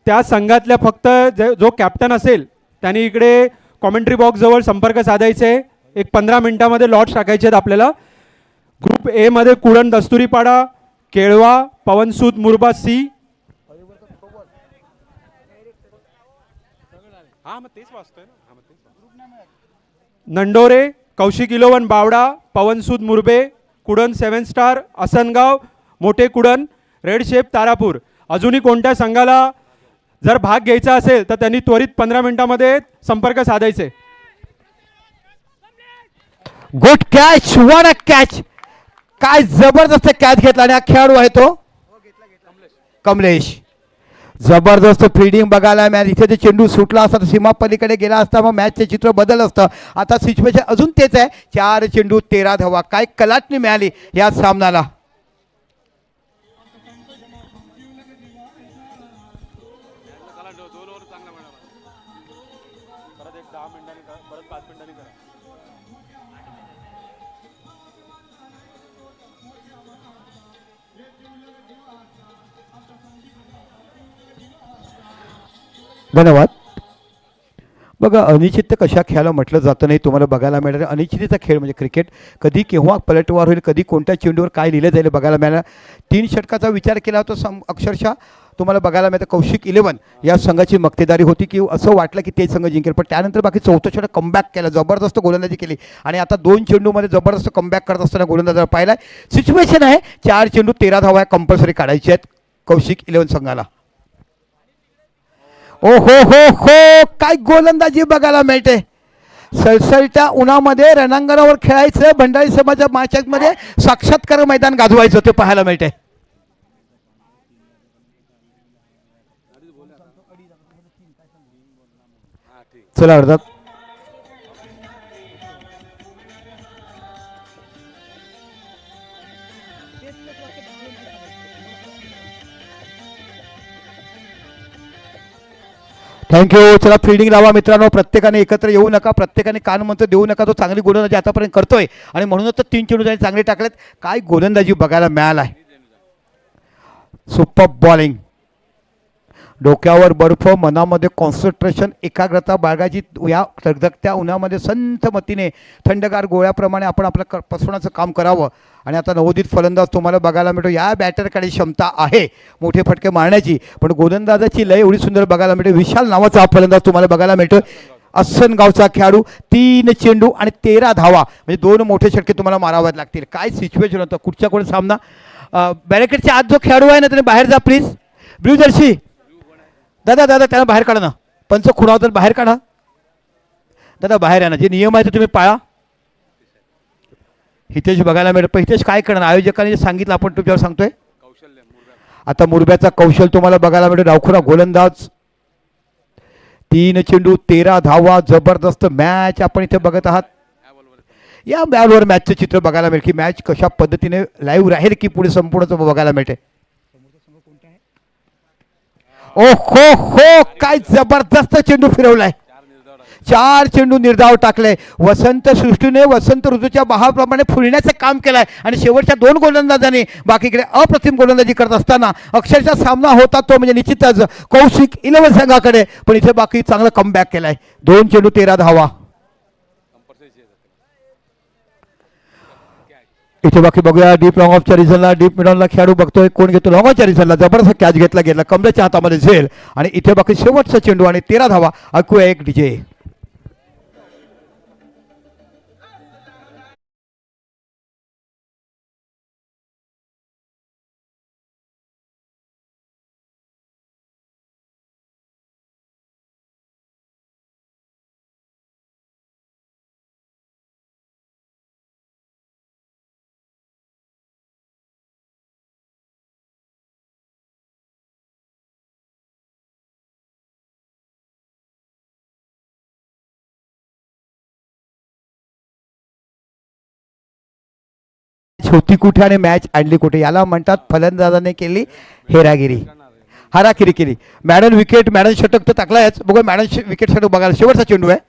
त्या संघातल्या फक्त जो कॅप्टन असेल त्याने इकडे कॉमेंट्री बॉक्सजवळ संपर्क साधायचा आहे. एक 15 मिनिटामध्ये लॉट्स टाकायचे आहेत आपल्याला. ग्रुप ए मध्ये कुडण दस्तुरीपाडा, केळवा, पवनसूद मुरबा सी. नंडोरे, कौशिक इलोवन बावडा, पवनसूद मुरबे, कुडण 7 स्टार, असनगाव, मोठे कुडण, रेड शेप तारापूर. अजूनही कोणत्या संघाला जर भाग घ्यायचा असेल तर त्यांनी त्वरित 15 मिनिटांमध्ये संपर्क साधायचे. Good catch, what a catch. काय जबरदस्त कॅच घेतला आणि हा खेळाडू आहे तो कमलेश. जबरदस्त फिल्डिंग बघायला मॅच. इथे जे चेंडू सुटला असता तर सीमा पलीकडे गेला असता मग मॅचचे चित्र बदललं असतं. आता सिच्युएशन अजून तेच आहे. 4 चेंडू 13 धावा. काय कलाटणी मिळाली या सामन्याला. धन्यवाद. बघा अनिश्चित कशा खेळायला म्हटलं जातं नाही, तुम्हाला बघायला मिळालं. अनिश्चितीचा खेळ म्हणजे क्रिकेट. कधी केव्हा पलटवार होईल, कधी कोणत्या चेंडूवर काय लिहिलं जाईल बघायला मिळालं. 3 षटकाचा विचार केला होता अक्षरशः तुम्हाला बघायला मिळतं. कौशिक 11 या संघाची मक्तेदारी होती की असं वाटलं की ते संघ जिंकेल, पण त्यानंतर बाकी 4थं षटक कमबॅक केला, जबरदस्त गोलंदाजी केली आणि आता 2 चेंडूमध्ये जबरदस्त कमबॅक करत असताना गोलंदाजाला पाहिला. सिच्युएशन आहे 4 चेंडू 13 धावा कंपल्सरी काढायचे आहेत कौशिक 11 संघाला. ओ हो हो हो, काय गोलंदाजी बघायला मिळते. सळसळत्या उन्हामध्ये रणांगणावर खेळायचं, भंडारी समाजाच्या मॅचमध्ये साक्षात्कार मैदान गाजवायचं ते पाहायला मिळते. चला अर्धात थँक्यू. चला फिल्डिंग लावा मित्रांनो. प्रत्येकाने एकत्र येऊ नका, प्रत्येकाने कानमंत्र देऊ नका. तो चांगली गोलंदाजी आतापर्यंत करतोय आणि म्हणूनच तर 3 चेंडू त्याने चांगले टाकलेत. काय गोलंदाजी बघायला मिळाला आहे. Super bowling. डोक्यावर बर्फ, मनामध्ये कॉन्सन्ट्रेशन, एकाग्रता बाळगायची. या धगधगत्या उन्हामध्ये संथ मतीने थंडगार गोळ्याप्रमाणे आपण आपलं पसरवण्याचं काम करावं. आणि आता नवोदित फलंदाज तुम्हाला बघायला मिळतो. या बॅटरकडे क्षमता आहे मोठे फटके मारण्याची, पण गोलंदाजाची लय एवढी सुंदर बघायला मिळते. विशाल नावाचा हा फलंदाज तुम्हाला बघायला मिळतो. असनगावचा खेळाडू. 3 चेंडू आणि 13 धावा, म्हणजे 2 मोठे षटके तुम्हाला मारावे लागतील. काय सिच्युएशन होतं. कुठच्या कोण सामना. बॅरिकेडच्या आत जो खेळाडू आहे ना त्याने बाहेर जा प्लीज. ब्ल्यू जर्सी दादा त्यांना बाहेर काढा ना. पंच खुणावतात, बाहेर काढा दादा, बाहेर आहे ना. जे नियम आहे ते तुम्ही पाळा. हितेश बघायला मिळेल, पण हितेश काय करणार. आयोजकांनी जे सांगितलं आपण तुमच्यावर सांगतोय. आता मुरब्याचा कौशल तुम्हाला बघायला मिळेल. डावखुरा गोलंदाज. 3 चेंडू 13 धावा. जबरदस्त मॅच आपण इथे बघत आहात. या बॅलवर मॅचचं चित्र बघायला मिळेल की मॅच कशा पद्धतीने लाईव्ह राहील की पुढे संपूर्ण बघायला मिळते. ओ हो हो, काय जबरदस्त चेंडू फिरवलाय. 4 चेंडू निर्धाव टाकले. वसंत सृष्टीने वसंत ऋतूच्या बहावाप्रमाणे फुलण्याचं काम केलंय आणि शेवटच्या 2 गोलंदाजांनी बाकीकडे अप्रतिम गोलंदाजी करत असताना अक्षरशः सामना होता तो म्हणजे निश्चितच कौशिक 11 संघाकडे, पण इथे बाकी चांगलं कमबॅक केलाय. 2 चेंडू 13 धावा. इथे बाकी बघूया डीप लॉंग ऑफच्या रिझनला. डीप मिडॉनला खेळाडू बघतोय कोण घेतो. लॉंग ऑफच्या रिझनला जबरदस्त कॅच गेला कमरेच्या हातामध्ये झेल आणि इथे बाकी शेवटचा चेंडू आणि 13 धावा. ऐकूया एक डीजे. छोटी कुठे आणि मॅच आणली कुठे, याला म्हणतात फलंदाजाने केली हेरागिरी, हाराकिरी केली. मॅडम विकेट, मॅडम षटक तर टाकलायच. बघू मॅडम विकेट षटक बघायला, शेवटचा चेंडू आहे.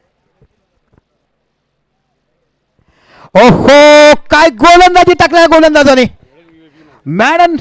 ओहो, काय गोलंदाजी टाकलाय गोलंदाजाने. मॅडम